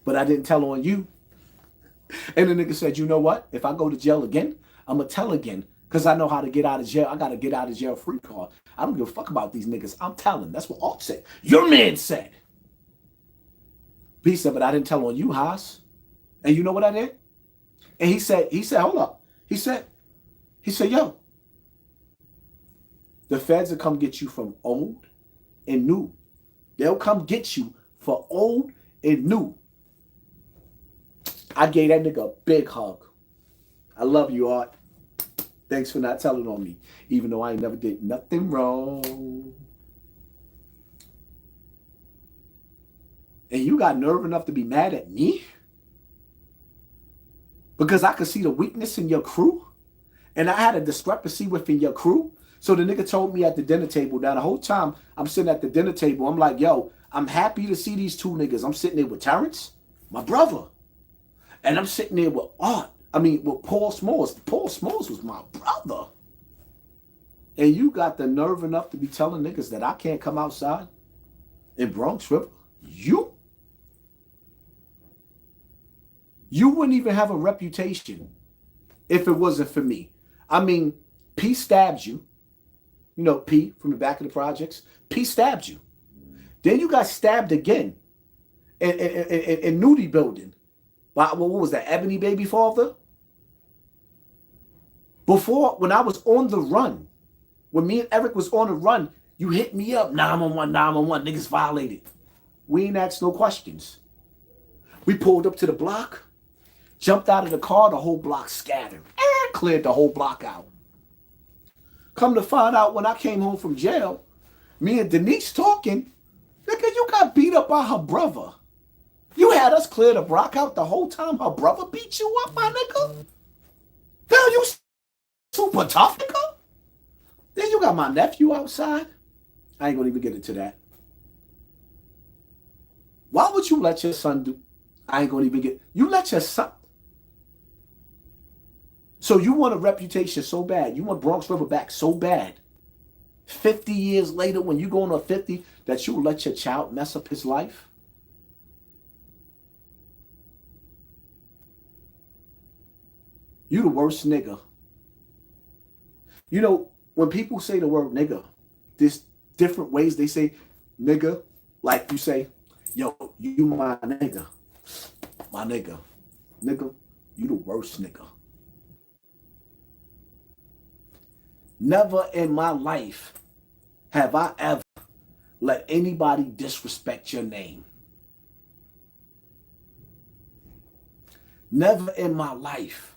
but I didn't tell on you. And the nigga said, you know what? If I go to jail again, I'm going to tell again because I know how to get out of jail. I got to get out of jail free card. I don't give a fuck about these niggas. I'm telling. That's what Art said. Your man said. He said, but I didn't tell on you, Haas. And you know what I did? And he said, hold up. He said, yo, the feds will come get you from old and new. They'll come get you for old and new. I gave that nigga a big hug. I love you, Art. Thanks for not telling on me, even though I ain't never did nothing wrong. And you got nerve enough to be mad at me? Because I could see the weakness in your crew? And I had a discrepancy within your crew? So the nigga told me at the dinner table, now the whole time I'm sitting at the dinner table, I'm like, yo, I'm happy to see these two niggas. I'm sitting there with Terrence, my brother. And I'm sitting there with Art. I mean, with Paul Smalls. Paul Smalls was my brother. And you got the nerve enough to be telling niggas that I can't come outside in Bronx River? You wouldn't even have a reputation if it wasn't for me. I mean, P stabbed you. You know, P from the back of the projects. P stabbed you. Then you got stabbed again in Nudie building. What was that, Ebony Baby Father? Before, when I was on the run, when me and Eric was on the run, you hit me up, 911, 911, niggas violated. We ain't asked no questions. We pulled up to the block, jumped out of the car, the whole block scattered, and cleared the whole block out. Come to find out when I came home from jail, me and Denise talking, nigga, you got beat up by her brother. You had us clear the block out the whole time her brother beat you up, my nigga? Hell, you super tough, nigga? Then you got my nephew outside. I ain't gonna even get into that. Why would you let your son do? I ain't gonna even get. You let your son. So you want a reputation so bad. You want Bronx River back so bad. 50 years later, when you go on a 50, that you let your child mess up his life? You the worst nigga. You know, when people say the word nigga, there's different ways they say nigga. Like you say, yo, you my nigga. My nigga. Nigga, you the worst nigga. Never in my life have I ever let anybody disrespect your name. Never in my life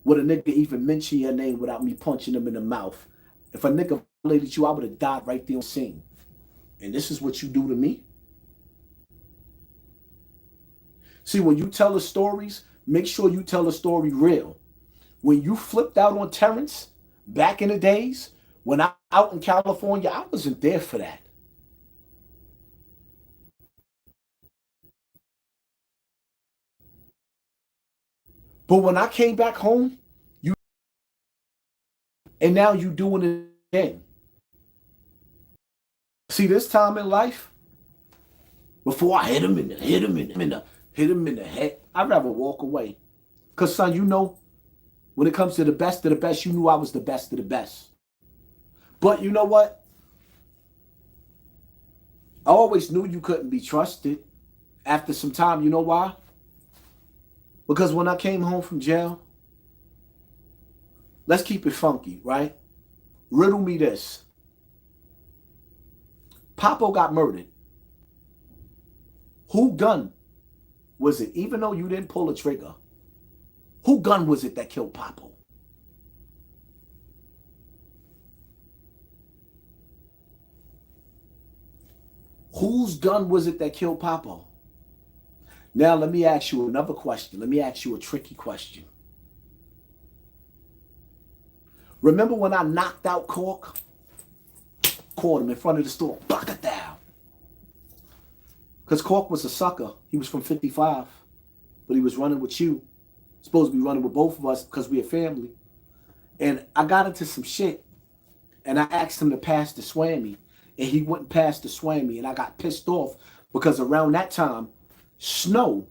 would a nigga even mention your name without me punching him in the mouth. If a nigga violated you, I would have died right there on scene. And this is what you do to me? See, when you tell the stories, make sure you tell the story real. When you flipped out on Terrence back in the days, when I out in California, I wasn't there for that. But when I came back home, and now you doing it again. See, this time in life, before I hit him in the head, I'd rather walk away. Cause son, you know, when it comes to the best of the best, you knew I was the best of the best. But you know what? I always knew you couldn't be trusted. After some time, you know why? Because when I came home from jail, let's keep it funky, right? Riddle me this. Papo got murdered. Who gun was it? Even though you didn't pull a trigger, who gun was it that killed Papo? Whose gun was it that killed Papo? Now let me ask you another question. Let me ask you a tricky question. Remember when I knocked out Cork? Caught him in front of the store. Buck it down. Because Cork was a sucker. He was from 55. But he was running with you. Supposed to be running with both of us because we're a family. And I got into some shit. And I asked him to pass the swammy. And he wouldn't pass the swammy. And I got pissed off because around that time, Snow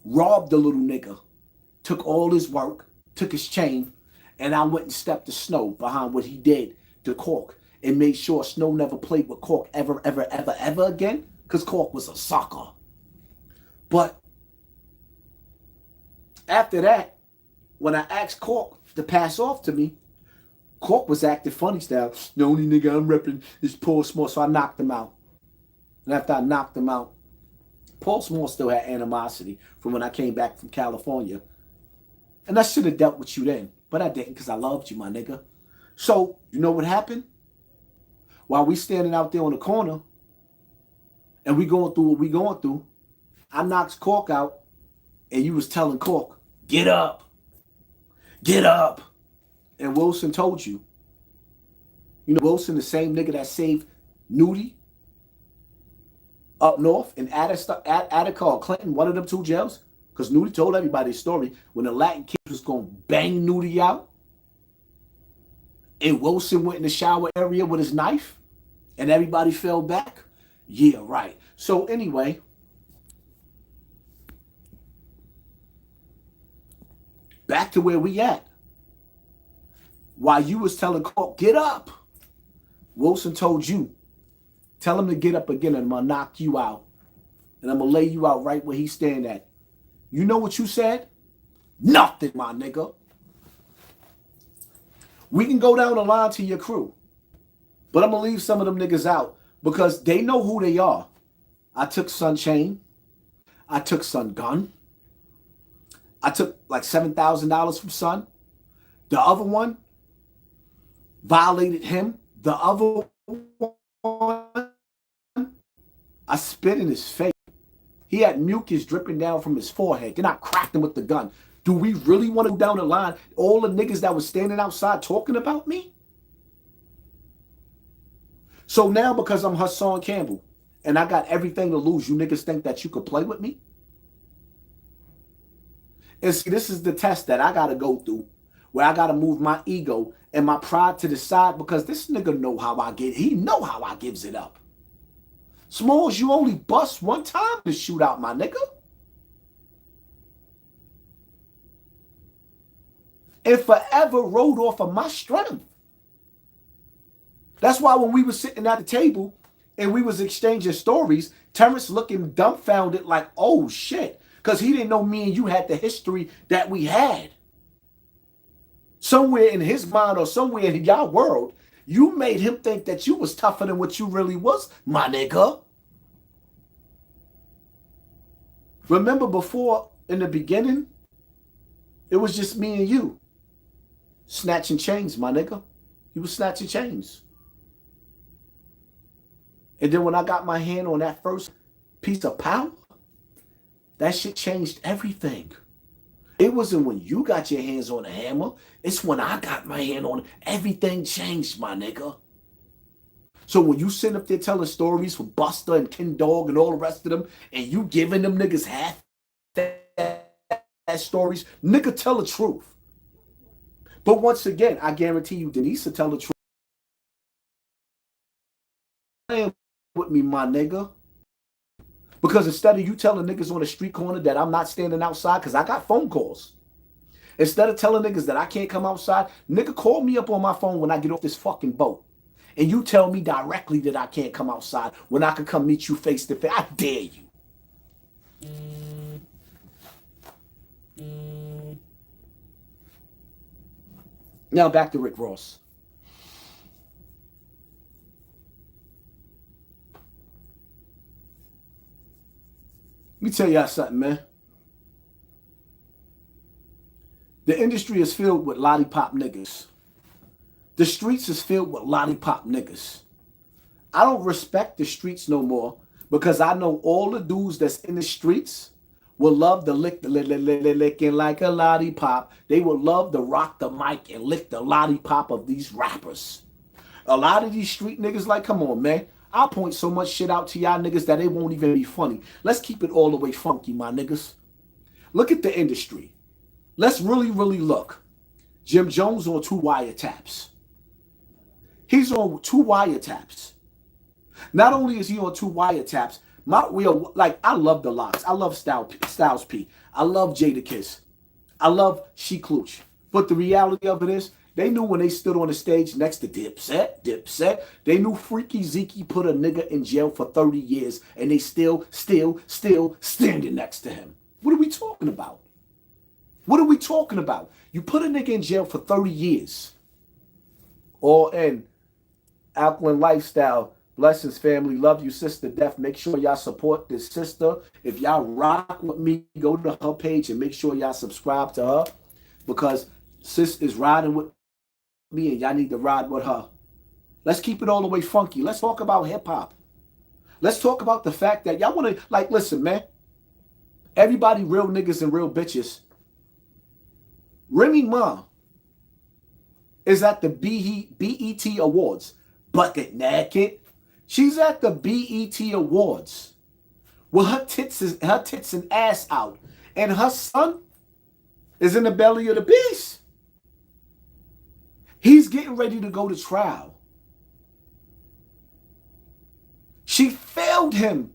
robbed the little nigga. Took all his work. Took his chain. And I went and stepped to Snow behind what he did to Cork. And made sure Snow never played with Cork ever again. Because Cork was a sucker. But after that, when I asked Cork to pass off to me, Cork was acting funny style. The only nigga I'm repping is Paul Small. So I knocked him out. And after I knocked him out, Paul Small still had animosity from when I came back from California. And I should have dealt with you then. But I didn't because I loved you, my nigga. So, you know what happened? While we standing out there on the corner and we going through what we going through, I knocked Cork out and you was telling Cork, get up. Get up. And Wilson told you. You know Wilson, the same nigga that saved Nudie up north in Attica or Clinton, one of them two jails. Because Nudie told everybody his story when the Latin kid was going to bang Nudie out. And Wilson went in the shower area with his knife and everybody fell back. Yeah, right. So anyway, back to where we at. While you was telling Cork, get up, Wilson told you, tell him to get up again and I'm going to knock you out. And I'm going to lay you out right where he's standing at. You know what you said? Nothing, my nigga. We can go down the line to your crew. But I'm going to leave some of them niggas out because they know who they are. I took Son chain. I took Son gun. I took like $7,000 from Son. The other one violated him. The other one, I spit in his face. He had mucus dripping down from his forehead. Then I cracked him with the gun. Do we really want to go down the line? All the niggas that was standing outside talking about me? So now because I'm Hassan Campbell and I got everything to lose, you niggas think that you could play with me? And see, this is the test that I got to go through where I got to move my ego and my pride to the side because this nigga know how I get. He know how I gives it up. Smalls, you only bust one time to shoot out, my nigga. and forever rode off of my strength. That's why when we were sitting at the table and we was exchanging stories, Terrence looking dumbfounded like, oh shit, because he didn't know me and you had the history that we had. Somewhere in his mind or somewhere in y'all world, you made him think that you was tougher than what you really was, my nigga. Remember before, in the beginning, it was just me and you. Snatching chains, my nigga. You was snatching chains. And then when I got my hand on that first piece of power, that shit changed everything. It wasn't when you got your hands on a hammer. It's when I got my hand on it. Everything changed, my nigga. So when you sit up there telling stories for Buster and Ken Dog and all the rest of them, and you giving them niggas half that stories, nigga, tell the truth. But once again, I guarantee you, Denise will tell the truth. With me, my nigga. Because instead of you telling niggas on the street corner that I'm not standing outside, because I got phone calls. Instead of telling niggas that I can't come outside, nigga, call me up on my phone when I get off this fucking boat. And you tell me directly that I can't come outside when I can come meet you face to face. I dare you. Now back to Rick Ross. Let me tell y'all something, man. The industry is filled with lollipop niggas. The streets is filled with lollipop niggas. I don't respect the streets no more because I know all the dudes that's in the streets will love to licking like a lollipop. They will love to rock the mic and lick the lollipop of these rappers. A lot of these street niggas like, come on, man. I'll point so much shit out to y'all niggas that it won't even be funny. Let's keep it all the way funky, my niggas. Look at the industry. Let's really, really look. Jim Jones on 2 wiretaps. He's on 2 wiretaps. Not only is he on 2 wiretaps, I love the Locks. I love Styles P. I love Jadakiss. I love She Klooch. But the reality of it is, they knew when they stood on the stage next to Dipset, they knew Freaky Zeke put a nigga in jail for 30 years, and they still standing next to him. What are we talking about? What are we talking about? You put a nigga in jail for 30 years. All in. Alkaline Lifestyle. Blessings, family. Love you, sister Death. Make sure y'all support this sister. If y'all rock with me, go to her page and make sure y'all subscribe to her. Because sis is riding with me and y'all need to ride with her. Let's keep it all the way funky. Let's talk about hip-hop. Let's talk about the fact that y'all want to, listen, man. Everybody real niggas and real bitches. Remy Ma is at the BET Awards. Bucket naked. She's at the BET Awards with her tits and ass out. And her son is in the belly of the beast. He's getting ready to go to trial. She failed him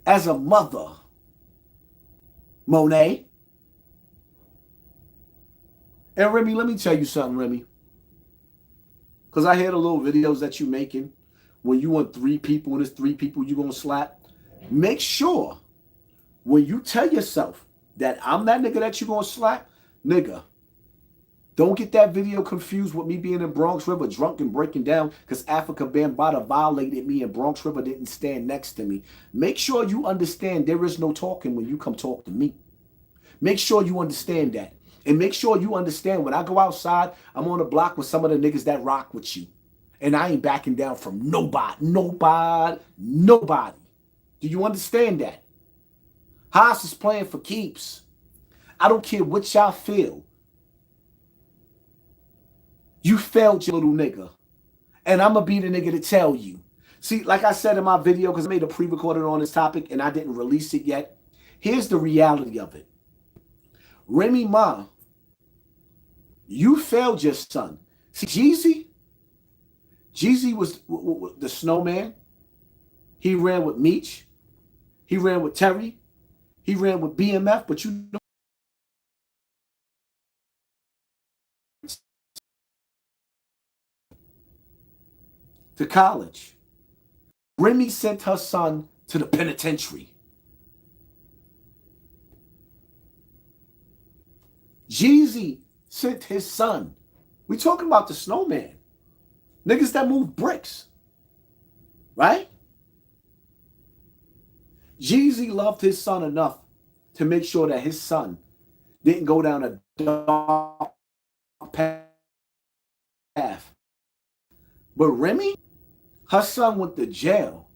as a mother. Monet. And Remy, let me tell you something, Remy. Because I hear the little videos that you're making when you want 3 people and it's 3 people you're going to slap. Make sure when you tell yourself that I'm that nigga that you're going to slap, nigga, don't get that video confused with me being in Bronx River drunk and breaking down because Africa Bambaataa violated me and Bronx River didn't stand next to me. Make sure you understand there is no talking when you come talk to me. Make sure you understand that. And make sure you understand when I go outside, I'm on the block with some of the niggas that rock with you. And I ain't backing down from nobody. Do you understand that? Haas is playing for keeps. I don't care what y'all feel. You failed your little nigga. And I'm going to be the nigga to tell you. See, like I said in my video, because I made a pre-recorded on this topic and I didn't release it yet. Here's the reality of it. Remy Ma, you failed your son. See, Jeezy was the snowman. He ran with Meech. He ran with Terry. He ran with BMF. But you know to college. Remy sent her son to the penitentiary. Jeezy sent his son. We talking about the snowman. Niggas that move bricks. Right? Jeezy loved his son enough to make sure that his son didn't go down a dark path. But Remy, her son went to jail.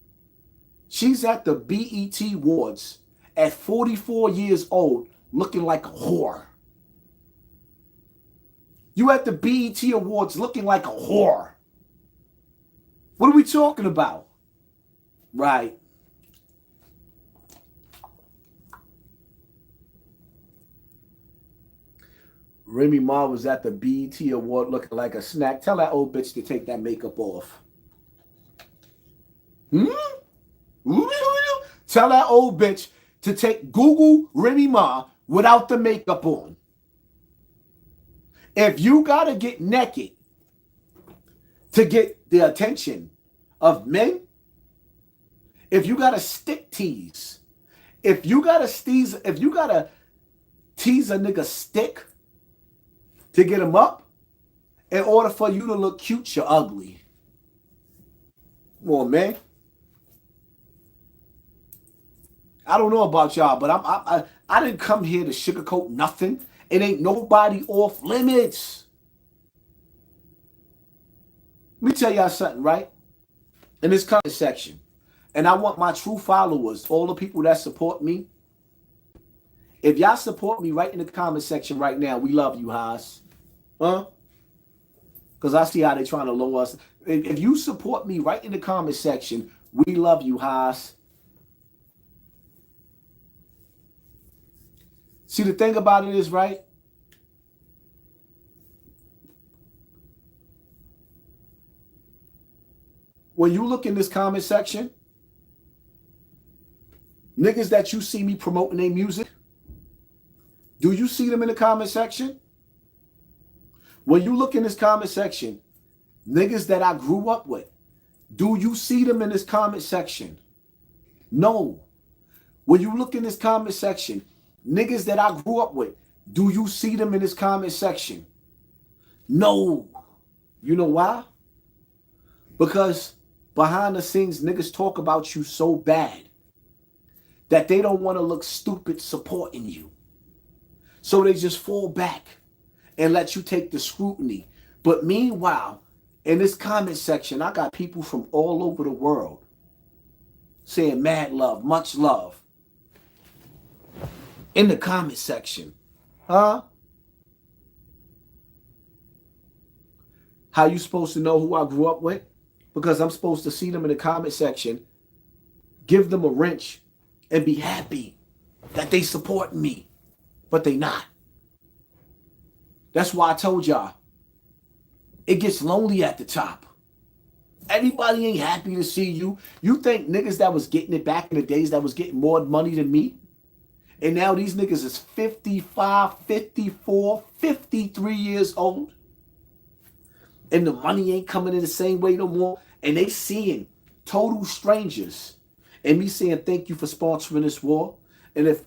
She's at the BET Awards at 44 years old looking like a whore. You at the BET Awards looking like a whore. What are we talking about? Right. Remy Ma was at the BET Award looking like a snack. Tell that old bitch to take that makeup off. Tell that old bitch to Google Remy Ma without the makeup on. If you gotta get naked to get the attention of men, if you gotta stick tease, if you gotta tease a nigga stick to get him up, in order for you to look cute, you're ugly. Come on, man. I don't know about y'all, but I didn't come here to sugarcoat nothing. It ain't nobody off limits. Let me tell y'all something, right? In this comment section, and I want my true followers, all the people that support me, if y'all support me right in the comment section right now, we love you, Haas. Huh? Because I see how they trying to lower us. If you support me right in the comment section, we love you, Haas. See, the thing about it is, right? When you look in this comment section, niggas that you see me promoting their music, do you see them in the comment section? When you look in this comment section, niggas that I grew up with, do you see them in this comment section? No. When you look in this comment section, niggas that I grew up with, do you see them in this comment section? No. You know why? Because behind the scenes, niggas talk about you so bad that they don't want to look stupid supporting you. So they just fall back and let you take the scrutiny. But meanwhile, in this comment section, I got people from all over the world saying mad love, much love. In the comment section. Huh? How you supposed to know who I grew up with? Because I'm supposed to see them in the comment section, give them a wrench, and be happy that they support me. But they not. That's why I told y'all, it gets lonely at the top. Everybody ain't happy to see you. You think niggas that was getting it back in the days that was getting more money than me? And now these niggas is 55, 54, 53 years old. And the money ain't coming in the same way no more. And they seeing total strangers. And me saying thank you for sponsoring this war. And if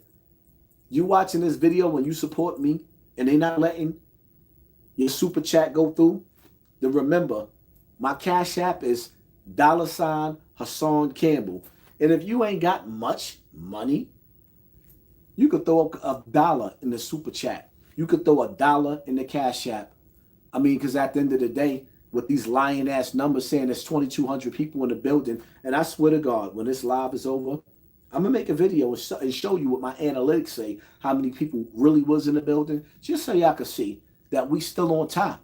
you watching this video when you support me and they not letting your super chat go through, then remember, my Cash App is $HASSAN Campbell. And if you ain't got much money, you could throw a dollar in the super chat. You could throw $1 in the Cash App. I mean, because at the end of the day, with these lying ass numbers saying there's 2,200 people in the building, and I swear to God, when this live is over, I'm going to make a video and show you what my analytics say, how many people really was in the building, just so y'all can see that we still on top.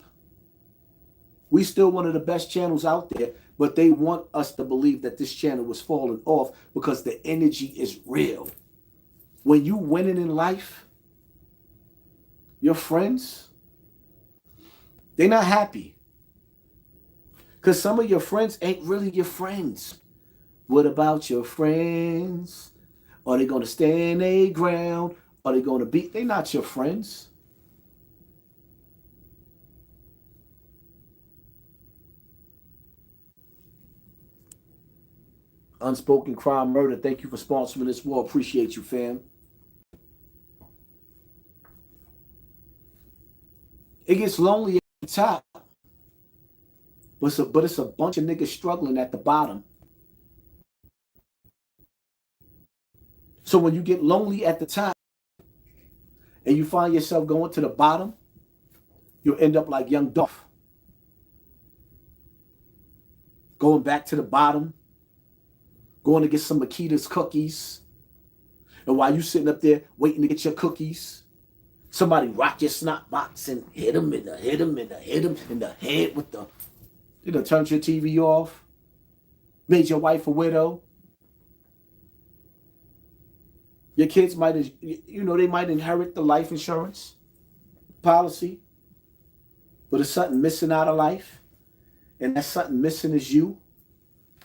We still one of the best channels out there, but they want us to believe that this channel was falling off because the energy is real. When you winning in life, your friends, they're not happy. Because some of your friends ain't really your friends. What about your friends? Are they going to stand their ground? Are they going to be? They're not your friends. Unspoken Crime Murder, thank you for sponsoring this war. Appreciate you, fam. It gets lonely at the top, but it's a bunch of niggas struggling at the bottom. So when you get lonely at the top and you find yourself going to the bottom, you'll end up like Young Dolph. Going back to the bottom, going to get some Makita's cookies. And while you sitting up there waiting to get your cookies, somebody rock your snot box and hit him in the head with the, turned your TV off, made your wife a widow. Your kids might, they might inherit the life insurance policy, but there's something missing out of life, and that something missing is you.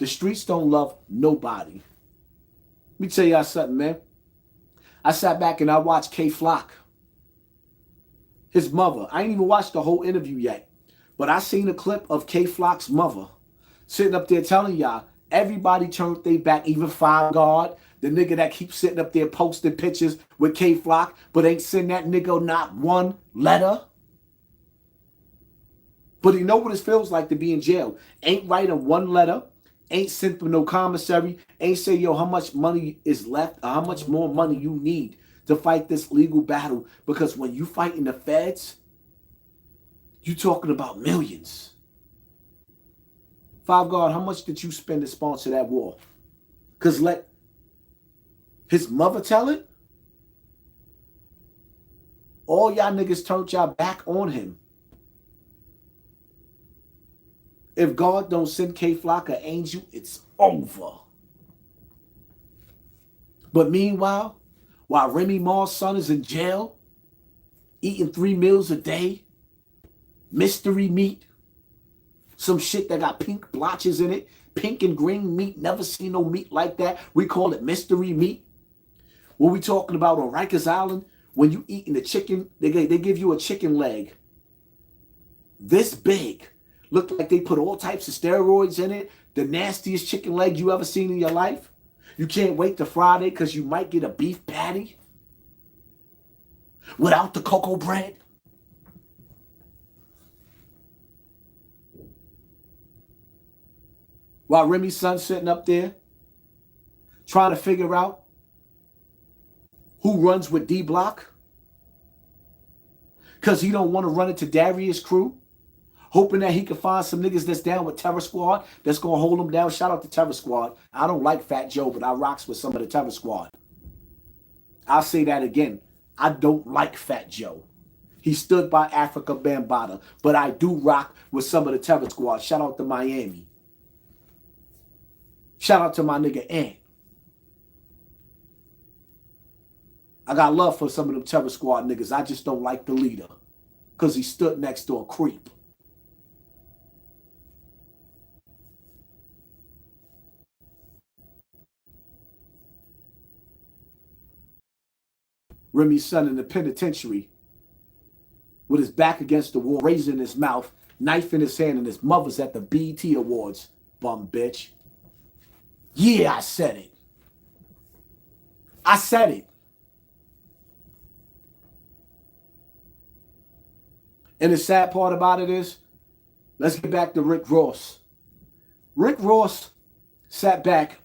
The streets don't love nobody. Let me tell y'all something, man. I sat back and I watched K Flock. His mother. I ain't even watched the whole interview yet, but I seen a clip of K Flock's mother sitting up there telling y'all everybody turned their back, even Five Guard, the nigga that keeps sitting up there posting pictures with K Flock, but ain't send that nigga not one letter. But he know what it feels like to be in jail. Ain't writing one letter, ain't sent for no commissary, ain't say, yo, how much money is left, or how much more money you need to fight this legal battle. Because when you fight in the feds, you talking about millions. Five Guard, how much did you spend to sponsor that war? Because let his mother tell it? All y'all niggas turned y'all back on him. If God don't send K Flock an angel, it's over. But meanwhile, while Remy Ma's son is in jail, eating 3 meals a day, mystery meat, some shit that got pink blotches in it, pink and green meat, never seen no meat like that. We call it mystery meat. What we talking about on Rikers Island, when you eating the chicken, they give you a chicken leg this big. Looked like they put all types of steroids in it. The nastiest chicken leg you ever seen in your life. You can't wait till Friday because you might get a beef patty without the cocoa bread. While Remy's son sitting up there trying to figure out who runs with D Block because he don't want to run into Darius' crew, hoping that he can find some niggas that's down with Terror Squad that's going to hold him down. Shout out to Terror Squad. I don't like Fat Joe, but I rocks with some of the Terror Squad. I'll say that again. I don't like Fat Joe. He stood by Africa Bambaataa, but I do rock with some of the Terror Squad. Shout out to Miami. Shout out to my nigga Ant. I got love for some of them Terror Squad niggas. I just don't like the leader because he stood next to a creep. Remy's son in the penitentiary with his back against the wall, raising his mouth, knife in his hand, and his mother's at the BET Awards. Bum bitch. Yeah, I said it. I said it. And the sad part about it is, let's get back to Rick Ross. Rick Ross sat back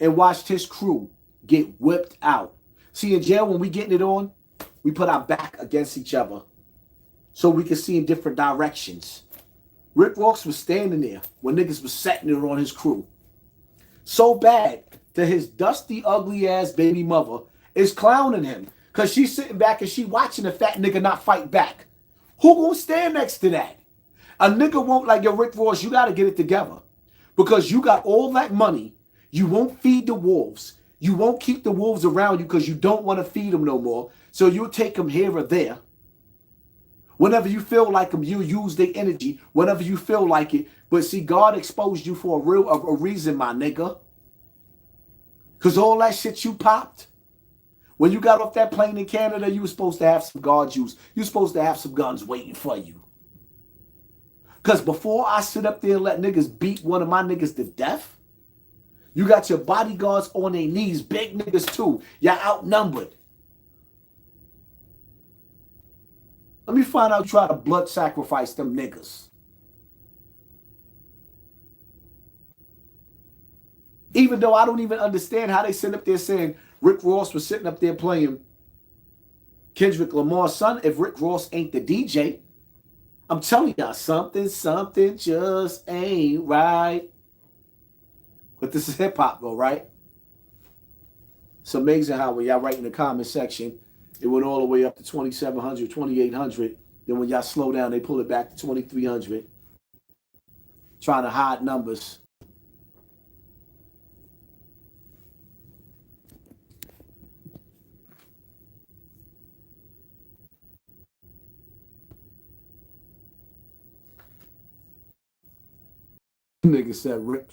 and watched his crew get whipped out. See, in jail, when we getting it on, we put our back against each other so we can see in different directions. Rick Ross was standing there when niggas was setting it on his crew. So bad that his dusty, ugly-ass baby mother is clowning him because she's sitting back and she watching a fat nigga not fight back. Who gonna stand next to that? A nigga won't like, yo, Rick Ross, you got to get it together because you got all that money. You won't feed the wolves. You won't keep the wolves around you because you don't want to feed them no more. So you'll take them here or there. Whenever you feel like them, you use their energy. Whenever you feel like it. But see, God exposed you for a reason, my nigga. Because all that shit you popped. When you got off that plane in Canada, you were supposed to have some guard juice. You were supposed to have some guns waiting for you. Because before I sit up there and let niggas beat one of my niggas to death, You got your bodyguards on their knees, big niggas too. Y'all outnumbered. Let me find out you try to blood sacrifice them niggas. Even though I don't even understand how they sit up there saying Rick Ross was sitting up there playing Kendrick Lamar's son if Rick Ross ain't the DJ. I'm telling y'all, something just ain't right. But this is hip hop though, right? It's amazing how when y'all write in the comment section, it went all the way up to 2,700, 2,800. Then when y'all slow down, they pull it back to 2,300. Trying to hide numbers. Nigga said Rick